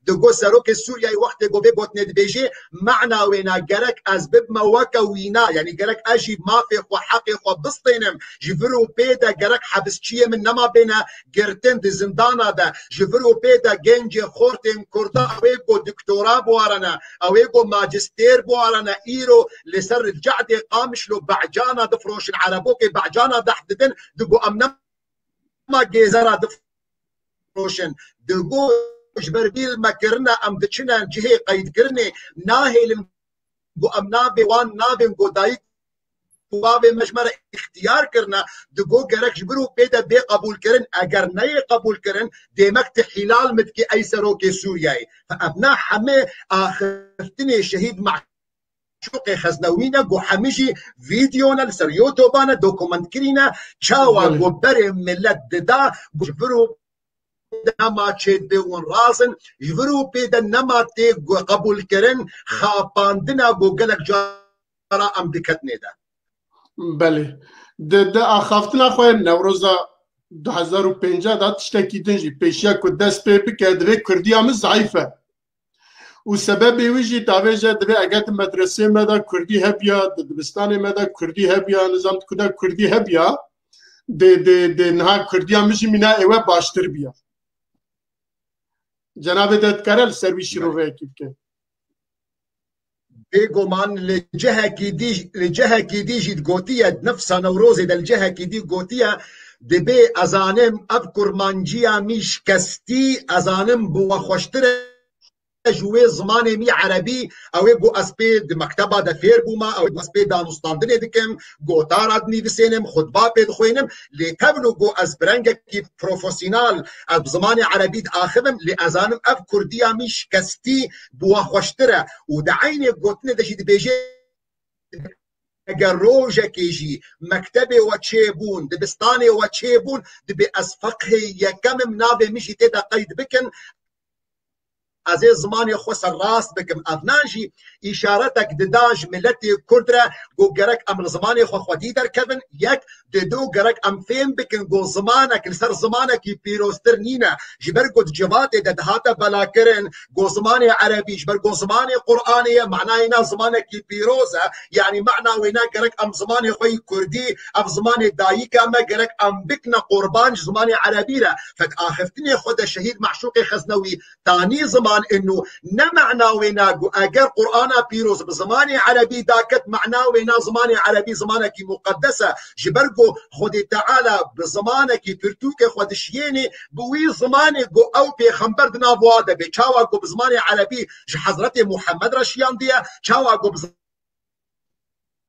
دقو سروك سوريا وقت قو بيبوت ندبيجي معنا وينا قرك ازبب موكا وينا يعني قرك اجي مافي خو حقي خو بسطينم جفرو بيدا قرك حبسچيه من نما بينا قرتن دي زندانا دا جفرو بيدا جنجي خورتن كردا اويقو دكتورا بوارنا اويقو ماجستير بوارنا ايرو لسر الجعدي قامش له بعجانا دفروش العربوك بعجانا دحددن دقو امنا ما جيزارا دفروشن دقو جبربيل ما كرنا ام دچنا جهه قيد كرني ناهل بو امنا بوان نابن بو دايك بواب مجمر اختيار کرنا دقو گرک جبرو پیدا بی قبول کرن اگر نی قبول کرن دیمک تحلال مد کی ای سروک سوریایی فابنا همه آخرتنی شهید معشوق خزنوینا گو همیشی ویدیونا لسر یوتوبانا دوکومنت کرینا چاوا گو بر ملت ددا جبرو نما چید بیون رازن جبرو پیدا نما تی قبول کرن خاپاندنا گو گلک جارا ام دکتنی دا بله ده آخافتنا خواه نوروزا 2050 دا تشتاکی دنجی پیشیا که دست پی بکه دوی کردی همه ضعیفه و سبب ویجی داویجه دوی اگت مدرسه مدا کردی هبیا دبستان مدا کردی هبیا نظام کدا کردی هبیا ده نها کردی همه جی مینا ایوه باشتر بیا جناب دادکارل سروی شروعه اکیب که بيقومان لجهة كي دي جيت قوتية نفسها نوروزي دا الجهة كي دي قوتية دبي أزانم أذكر مانجيا مش كستي أزانم بوا خوشتره جوي زماني مي عربي او يقو اسبيد مكتبه دا فير بوما او اسبيد دانستاندني دكم قوتار ادني بسينم خطبه بيد خوينم لكبلو قو اسبرنجا كي بروفيسيونال بزماني عربي اخذم لازانم اف كرديا مش كستي بوا خوشتره ودعيني قوتني دشي بيجي اگر روجه کیجی مکتبه و چیبون دبستانه و چیبون دبی از فقه یکم منابه میشی تیدا قید بکن از زمانی خو سر راست بکم افنانجی اشارتک دداج ملتی کردره گو گرک ام زمانی خو خودی در کبن یک دو گرک ام فهم بکن گو زمانک لسر زمانک پیروستر نینا جبر گو جوات دهاتا بلا کرن گو زمانی عربی جبر گو زمانی قرآنی معنی اینا زمانک پیروزه یعنی معنی وینا گرک ام زمانی خوی کردی ام زمانی دایک اما گرک ام بکنا قربان زمانی عربی را فت آخفتنی خود شهید معشوق خزنوی تانی زمان انه نمعنا ويناقو اگر قرآن بيروز بزماني عربي داكت معنا وينا زماني عربي زمانك مقدسة جبرقو خدي تعالى بزمانك برتوك خدشيني بوي زماني قو او بيخمبر دنا بواده بيشاواقو بزماني عربي حضرت محمد رشيان ديا شاواقو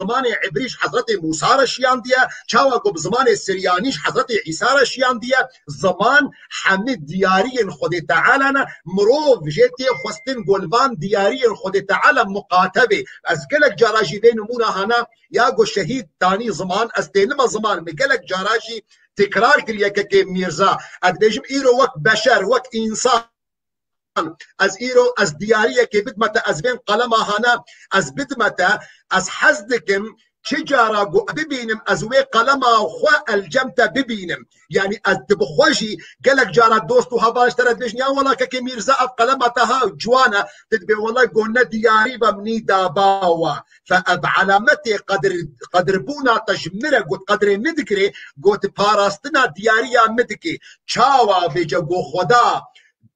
زمانی عبریش حضرت موسی را شیان دیه چاوا گو زمانی سریانیش حضرت عیسی را شیان دیه زمان همه دیاری خود تعالی نه مرو جتی خستن گلوان دیاری خود تعالی مقاتبه از گلک جاراجی بین نمونه هانا یا گو شهید تانی زمان از دینما زمان مگلک جاراجی تکرار کریه که میرزا ادبیجم ایرو وک بشر وک انسان از ایرو از دیاریه که بدمت از بین قلم هانا از بدمت از حزدکم چه جارا گو ببینم از وی قلم خو الجمت ببینم یعنی از تبخوجی قالك جارا دوست وهباش ترى بيجني والله كي ميرزا في قلمتها جوانا تدبي والله قلنا دياري بمني داباوا فعلامتي قدر بونا تجمره قلت قدر مدكري قلت باراستنا دياريا مدكي چاوا بيجا قو خدا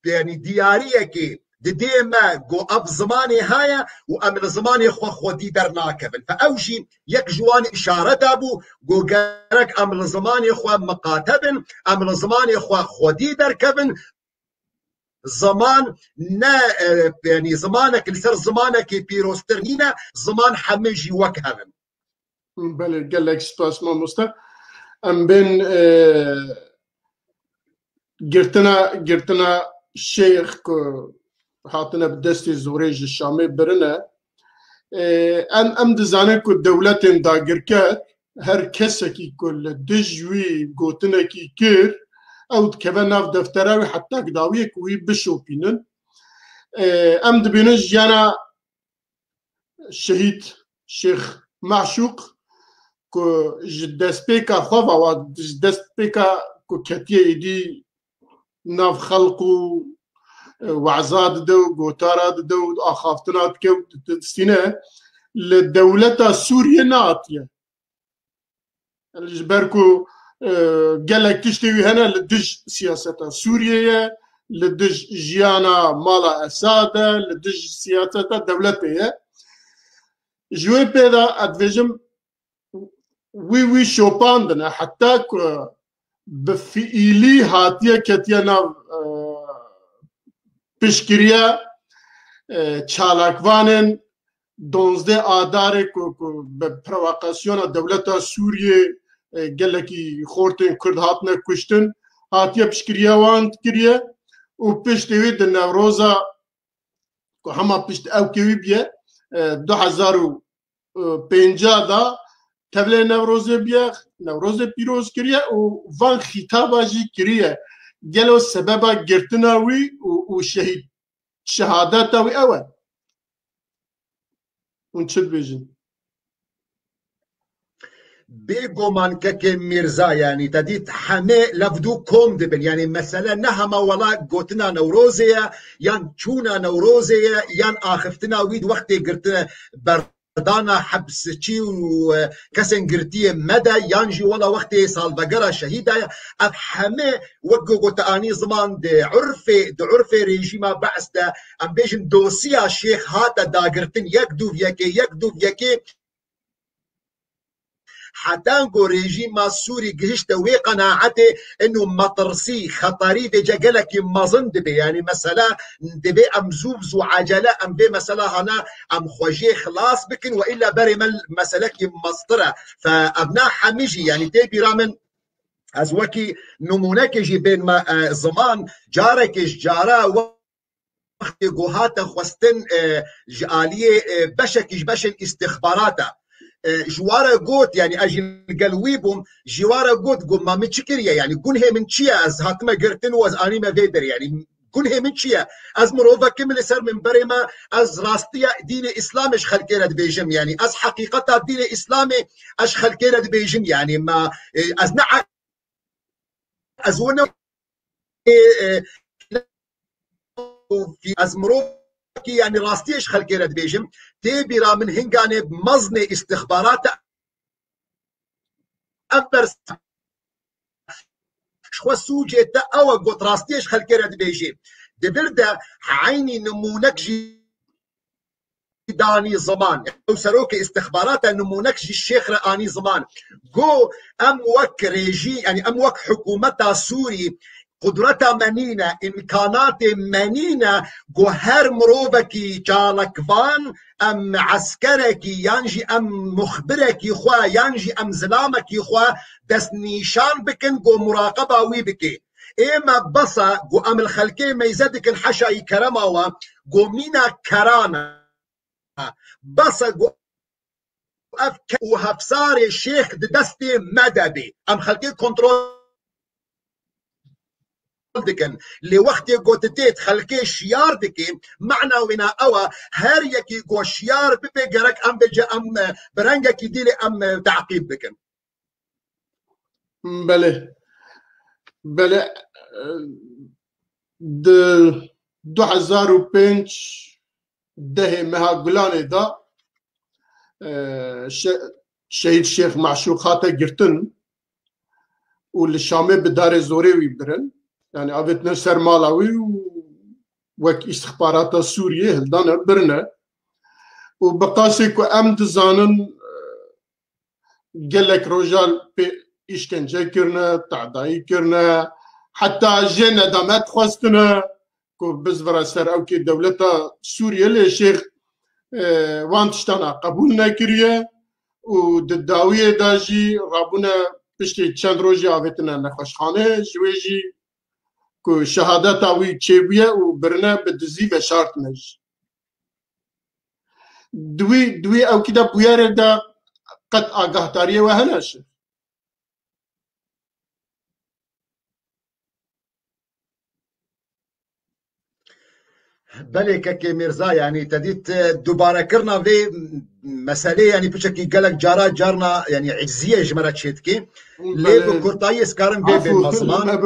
يعني دياريه كي ديما قو اب زماني هايا وامن زماني خودي درناكبن فاوجي يك جوان اشاره دابو قو قالك امن زماني خو مقاتبن امن زماني خودي دركبن زمان نا يعني زمانك لسر زمانك بيروسترنينا زمان حمجي وكهن بله قال لك سباس ما مستا ام بين قرتنا شيخ هاتنا بدستي زوريج الشامي برنا ام دزانه كو دولتين داگركات هر كسكي كل دجوي قوتنا كي كير او تكبا ناف دفتراوي حتى قداوي كوي بشوبينن ام دبينج جانا شهيد شيخ معشوق كو جدسبيكا خوفا و جدسبيكا كو كتيه دي ناف خلقو وعزاد دو قوتارات دو اخافتنات كو تستينه للدولة سوريا ناطية الجبركو قال لك تشتوي هنا لدج سياسة سوريا لدج جيانا مالا أسادة لدج سياسة دولتها جوي بيدا أدفجم وي شوباندنا حتى بفئيلي هاتية كتيانا پشکریه چالاکوانن 12 آداره که به پرووکاسیون دولت سوریه گلکی خورتن کرد هاتنه کشتن هاتیه پشکریه واند کریه و پشتوی در نوروزا که همه پشت او کوی بیه 2050 دا تبله نوروزه بیه نوروزه پیروز کریه و وان خطابه جی کریه جلو سببا گرتناوی و شهید شهادتاوی اول اون چه بیجن بيجو من كك ميرزا يعني تديت حمي لفدو كوم دبل يعني مثلا نهما ولا قوتنا نوروزيا يان تشونا نوروزيا يان اخفتنا ويد وقت قرتنا دانا حبس تشي وكسن قرتيه مدى يانجي ولا وقت سالفقرا شهيدة أفحمي وقو تاني زمان دي عرفي ريجيما بعث دا أم بيجن دوسيا شيخ هاتا دا قرتن يكدو فيكي حتى نقول ريجيم سوري قهشت وي قناعته انه مطرسي خطري بيجا قالك مظن دبي يعني مثلا دبي ام زوبزو عجله ام بي مثلا هنا ام خوجي خلاص بكن والا بري مسلك مسطره فابناء حميجي يعني تبي رامن ازوكي نمونك يجي بين ما زمان جاركش جارا وقت جوهاتا خوستن جاليه بشكش بشن استخباراته جوارا قوت يعني اجي قلويبهم جوارا قوت قوم ما متشكريا يعني كونها من تشيا از هاتما قرتن واز اني ما فيدر يعني كونها من تشيا از مروفا كمل سر من بريما از راستيا دين اسلام اش خلكينا بيجم يعني از حقيقتها دين اسلامي اش خلكينا بيجم يعني ما از نع از ونا في از مروفا يعني راستيش خلكينا بيجم تبي را من هنگانه مزن استخبارات أبرز شو سوجة أو قط راستيش خلكينا بيجم دبردا عيني نمونك جي داني زمان أو سروك استخبارات نمونك جي الشيخ راني زمان جو أم وك ريجي يعني أم وك حكومتها سوري قدرتا منينة إمكانات منينة جوهر مروبكي جالكفان أم عسكركي ينجي أم مخبركي خوا ينجي أم زلامكي خوا دس نيشان بكن جو مراقبة ويبكي إما بصا جو أم الخلقي ميزدكن حشاي كرماوا جو مينا كرانا بصا جو أفكا وهفصار الشيخ دستي مدبي أم خلقي كنترول دكن لوقت قوتتيت خلقي شيار دكي معنى ونا أوا هر يكي قو شيار ببي جرك أم بجا أم برنجا كي ديلي أم تعقيب دكن بله بله 2005 ده مها گلانه دا شهید شیخ معشوق هاته گرتن و لشامه بدار زوری وی برن يعني أبتنا سر مالاوي وك استخبارات سوريا هلدانا برنا وبقاسيكو أم دزانن قالك رجال إشكنجة كرنا تعداي كرنا حتى جينا دامات خواستنا كو بزفرا سر أوكي دولتا سوريا لشيخ وانتشتانا قبولنا كريا ودداوية داجي رابونا بشتي تشان روجي أبتنا نخوشخانة جويجي کو شهادت اوی چیبیه و برنه بدزی و شارت نج دوی او کده بویاره دا قد آگاه تاریه و هناشه بله كي ميرزا يعني تديت دوباره كرنا في مسألة يعني بشكل قالك جارا جارنا يعني عجزية جمرة شيتكي ليه بكورتاي سكارن في بالمصمان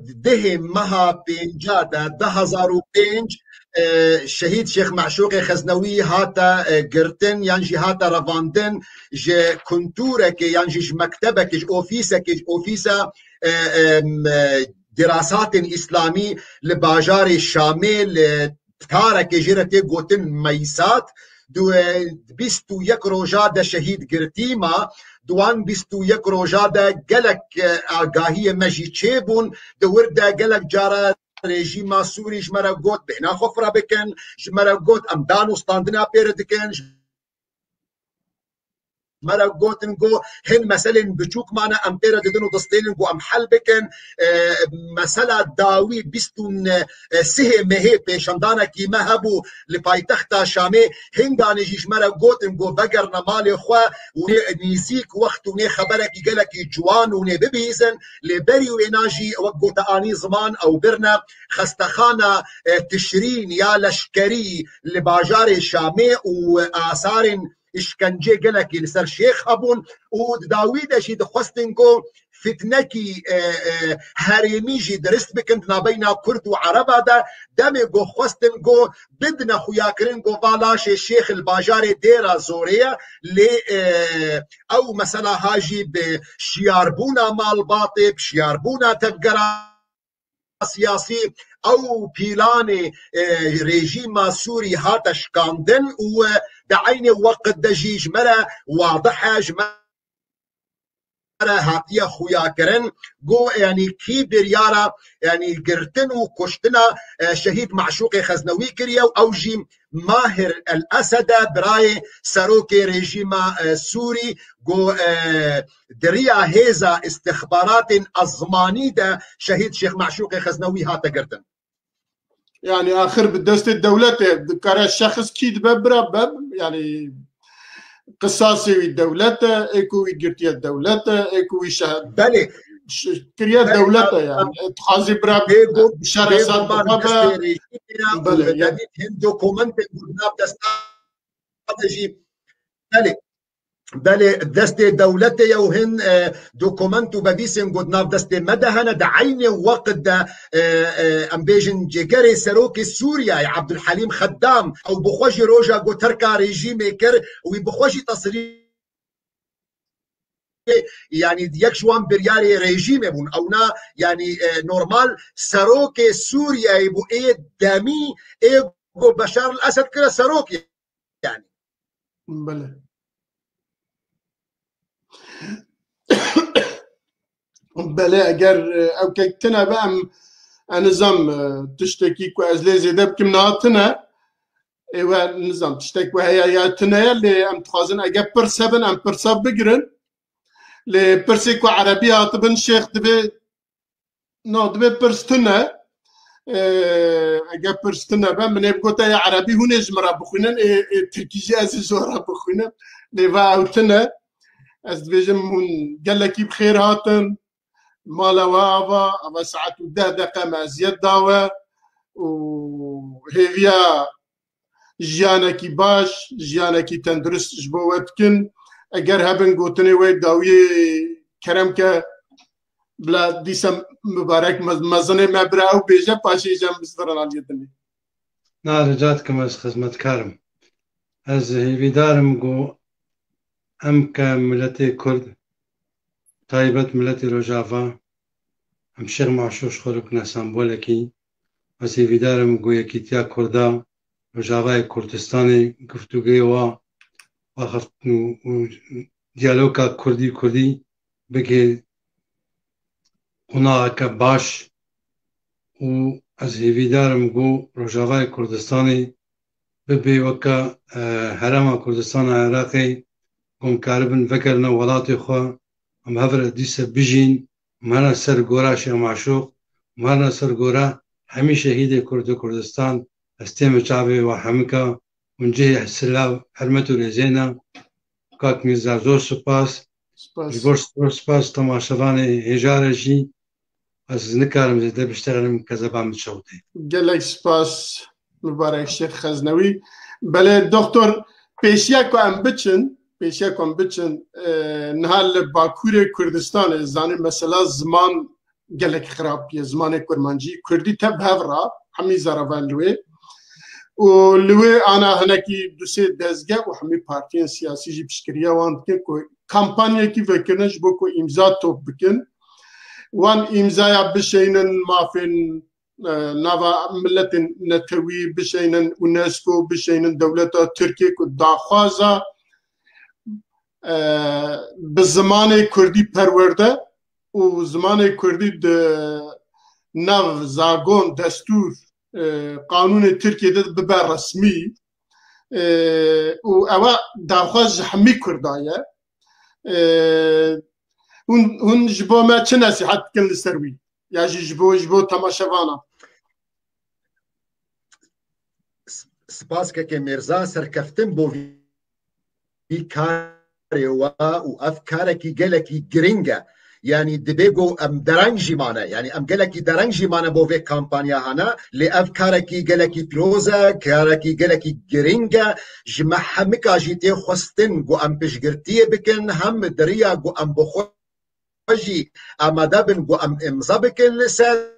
ده مها بينجادا 2005 شهيد شيخ معشوق خزنوي هاتا قرتن يعني هاتا رفاندن ج كنتورك يعني ج مكتبك ج اوفيسا دراسات إسلامي لباجار الشامل تارك جرتي قوتن ميسات دو بيستو يك روجا دا شهيد قرتيما دوان بيستو يك روجا دا قلق آقاهية مجي تشيبون دور دا قلق جارة ريجيما سوري جمرا قوت بهنا خفرة بكن جمرا قوت أمدانو ستاندنا بيردكن مرا قوتن جو هن مثلا بتشوك معنا امبيرا ددنو دستين جو ام حل بكن مثلا داوي بيستون سه مه بيشندانا كي مهبو لبايتختا شامي هنغاني جيش مرا قوتن جو بقرنا مالي خوا ونيسيك وقت وني خبرك يقلك جوان وني ببيزن لبري وناجي وقو تاني زمان او برنا خستخانا تشرين يا لشكري لباجار شامي واثار اشکنجه گلکی لسر شیخ ابون و داوید شی دخواستن کو فتنکی هریمی جی درست بکند نابینا کرد و عربا دا دمی گو خواستن کو بدنا خویا کرن کو والاش شیخ الباجار دیرا زوریا لی او مثلا هاجی بشیاربونا مال باطب شیاربونا تبقرا سياسي او بيلان ريجيم سوري هاتا شكاندن ودعيني وقت دجيج مرا واضحة جمرا هاتيا خويا كرن جو يعني كي بريارا يعني قرتن وكشتنا شهيد معشوق خزنوي كريا اوجي ماهر الاسد براي سروكي ريجيم سوري جو دريا هيزا استخبارات الزماني دا شهيد شيخ معشوق خزنوي هاتا قرتن يعني اخر بدست الدولة كان الشخص كيد ببرا بب يعني قصاصي الدولة ايكو قرتي الدولة ايكو شهد بله كريا الدولة يعني تخازي برا بشارة صادقة بله دوكومنت قلنا استراتيجي بله بله دست دولته يوهن دوكومنتو ببيسن قد ناف دست مدهنا دعيني وقت دا امبيجن جيجري سروكي سوريا عبد الحليم خدام او بخوجي روجا قو تركا ريجيمي كر وبخوجي تصريح يعني يكشوان برياري ريجيم يبون او نا يعني نورمال سروكي سوريا يبو ايه دامي ايه بشار الاسد كده سروكي يعني بله بلا اگر او كتنا بام نظام تشتكي كو ازلي زيدا بكم ناتنا ايوا نظام تشتكي وهي يا تنا اللي ام تخازن اگر بر 7 ام بر 7 بقرن لي برسيكو عربيه طبن شيخ دبي نو دبي برستنا اگر برستنا بام من يبقى يا عربي هنا جمره بخونا تركيجي ازي زورا بخونا لي واوتنا از بيجم هون قال لك بخير هاتن مالا وابا اما ساعات 10 دقيقه مع زياد داوه وهيفيا جيانكي باش جيانكي تندرست جبوتكن اگر هبن قوتني وي داوي كرمك بلا ديسم مبارك مزنه مبراو بيجا باشي جام بسترن على يدني رجعتكم از خدمت كارم از هيفي دارم قو ام كملتي كرد تايبت ملتي روجافا ام شيخ معشوش خلقنا سامبولكي از هيفي دارم قو يكيتيا كردا روجافا كردستاني گفتگوی و وقت ديالوكا كردي بكي هناك باش و از هيفي دارم قو روجافا كردستاني ببي وكا هرم كردستان عراقي قوم كاربن فكرنا ولاتي خوا ام هفر ديسا بجين مانا سر گورا شيخ معشوق مانا سر گورا همي شهيد كردستان استيم چاوي وحمكا ونجي سلاو حرمتو رزينا كاك ميزا زور سپاس جبور سپاس تماشواني هجارجي از نكارم زيدا بشتغلم كذبان متشوتي قالك سپاس مبارك شيخ خزنوي بلا دكتور بيشياكو ام بچن نهال باکور کردستان زاني مثلا زمان قالك خرابية زمان كرمانجي كردي تب هفرا همي زرافان لوي ولوي انا هناكي دوسي دزگه و همي پارتيان سياسي جي بشكريا وان كو كامبانيا كي فكرنش بوكو امزا توب بكن وان امزايا بشينن مافين ناوا ملت نتوي بشينن يونسكو بشينن دولة تركيا كو داخوازا بزمان كردي پرورده و زمان كردي د ناو زاگون دستور قانون تركيا ده ببر رسمي و اوا داخواز حمي كردايا هون جبو ما چه نصيحت كن لسروي يا جبو تماشاوانا سپاس که مرزا سرکفتن بو وی کار و افکارکی گلکی گرینگه يعني دبيجو ام درنجي مانا يعني ام قالكي درنجي مانا بوفي كامبانيا هنا لافكاركي قالكي بروزا كاركي قالكي جرينجا جمع حمكا جيتي خستن جو ام بشجرتيه بكن هم دريا جو ام بخوجي اما دابن جو ام امزابكن لسان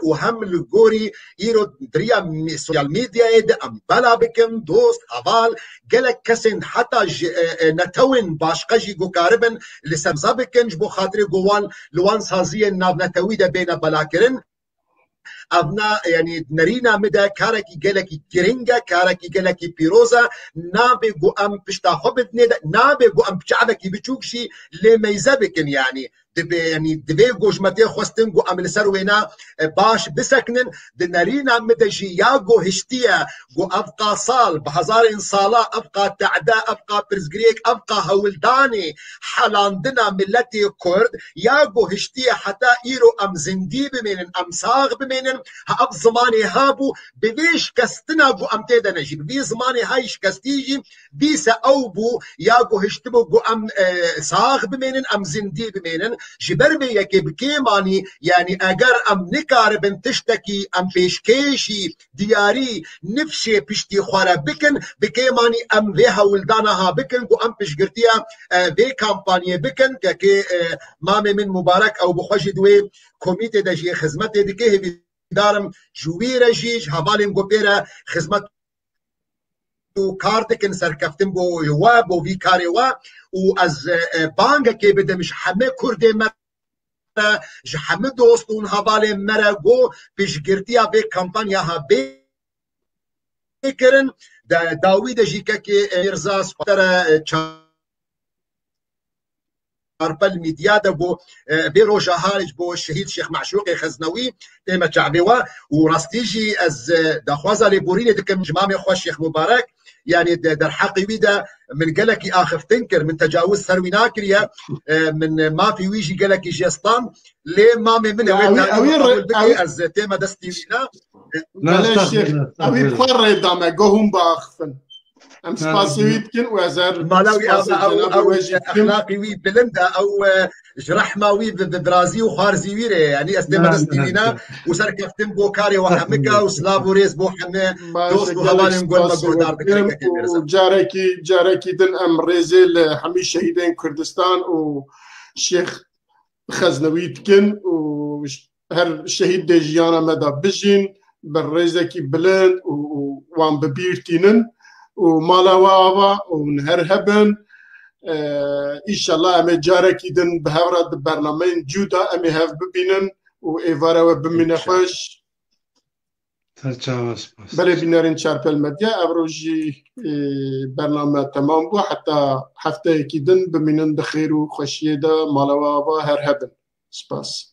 وهم الجوري يرو دريا سوشيال ميديا يد ام بلا بكم دوست هفال قالك كسن حتى نتوين باشقجي جو كاربن لسمزابكن جبو خاطري جوان لوان سازيه ناف نتوي ده بين بلاكرن ابنا يعني نرينا مدى كاركي قالكي جرينجا كاركي قالكي بيروزا نابي جو ام بشتا خبت ندا نابي جو ام بشعبكي بتشوكشي لميزابكن يعني دبي جوش متى خستن جو ام لسروينا باش بسكنن دنرينا مدى جياغو هشتيا جو ابقى صال بهزار صالا ابقى تعداء ابقى برزغريك ابقى هولداني حلاندنا ملتي كرد ياغو هشتيا حتى ايرو ام زندي بمنن ام صاغ بمنن هاب زماني هابو بفيش كستنا جو ام تيدا نجي بفي زماني هايش كستيجي بيسا اوبو ياغو هشتبو جو ام صاغ بمنن ام زندي بمنن جبربي يكي بكيماني يعني اگر ام نكاربن تشتكي ام بيشكيشي دياري نفشي بشتي خوارا بكن بكيماني ام فيها ولدانها بكن جو ام بشگرتيا في كامبانيا بكن كي مامي من مبارك او بخوشي دوي كوميتي دجي خدمتي دكي دارم جويرة جيج هفالين قبيرة خدمت كارتكن سركفتن بو يوا بو في كاريوا و از بانگا كي بدمش حمي كردي مرا جحمي دوستون هفالين مرا گو بشگرتيا في كامبانيا ها بكرن داوي دجي كي مرزا سپتر شاربل ميديا بو بيرو جهارج بو الشهيد شيخ معشوقي خزنوي تيمة شعبيوا وراستيجي از داخوازا لبوريني دكم جمامي خوش شيخ مبارك يعني در حقي ويدا من قالك اخف تنكر من تجاوز سروي ناكريا من ما في ويجي قالك جيستان ليه ما من وين از تيمة دستينا لا الشيخ اوي بخري داما قوهم باخفن ام سباسيويت كن وازار مالاوي او اخلاقي وي بلندا او جرحماوي بدرازي وخارزي ويري يعني استيما دستينا وسركفتن بوكاري وحمكا وسلافوريز بو حنا دوست وهوالين نقول ما قدار جاركي دن ام ريزيل حمي شهيدين كردستان وشيخ خزنوي كن وهر شهيد دجيانا مدى بجين بالريزكي بلند وان ببيرتينن ومالا وآبا ونهرهبن إن شاء الله أمي جارك إذن بهورة برنامج جودا أمي هاف ببينن وإيفارا وبمين خوش بلي بينارين شاربل مديا أبروجي برنامج تمام بو حتى حفتة كيدن بمينن بخير وخشية دا مالا وآبا هرهبن سباس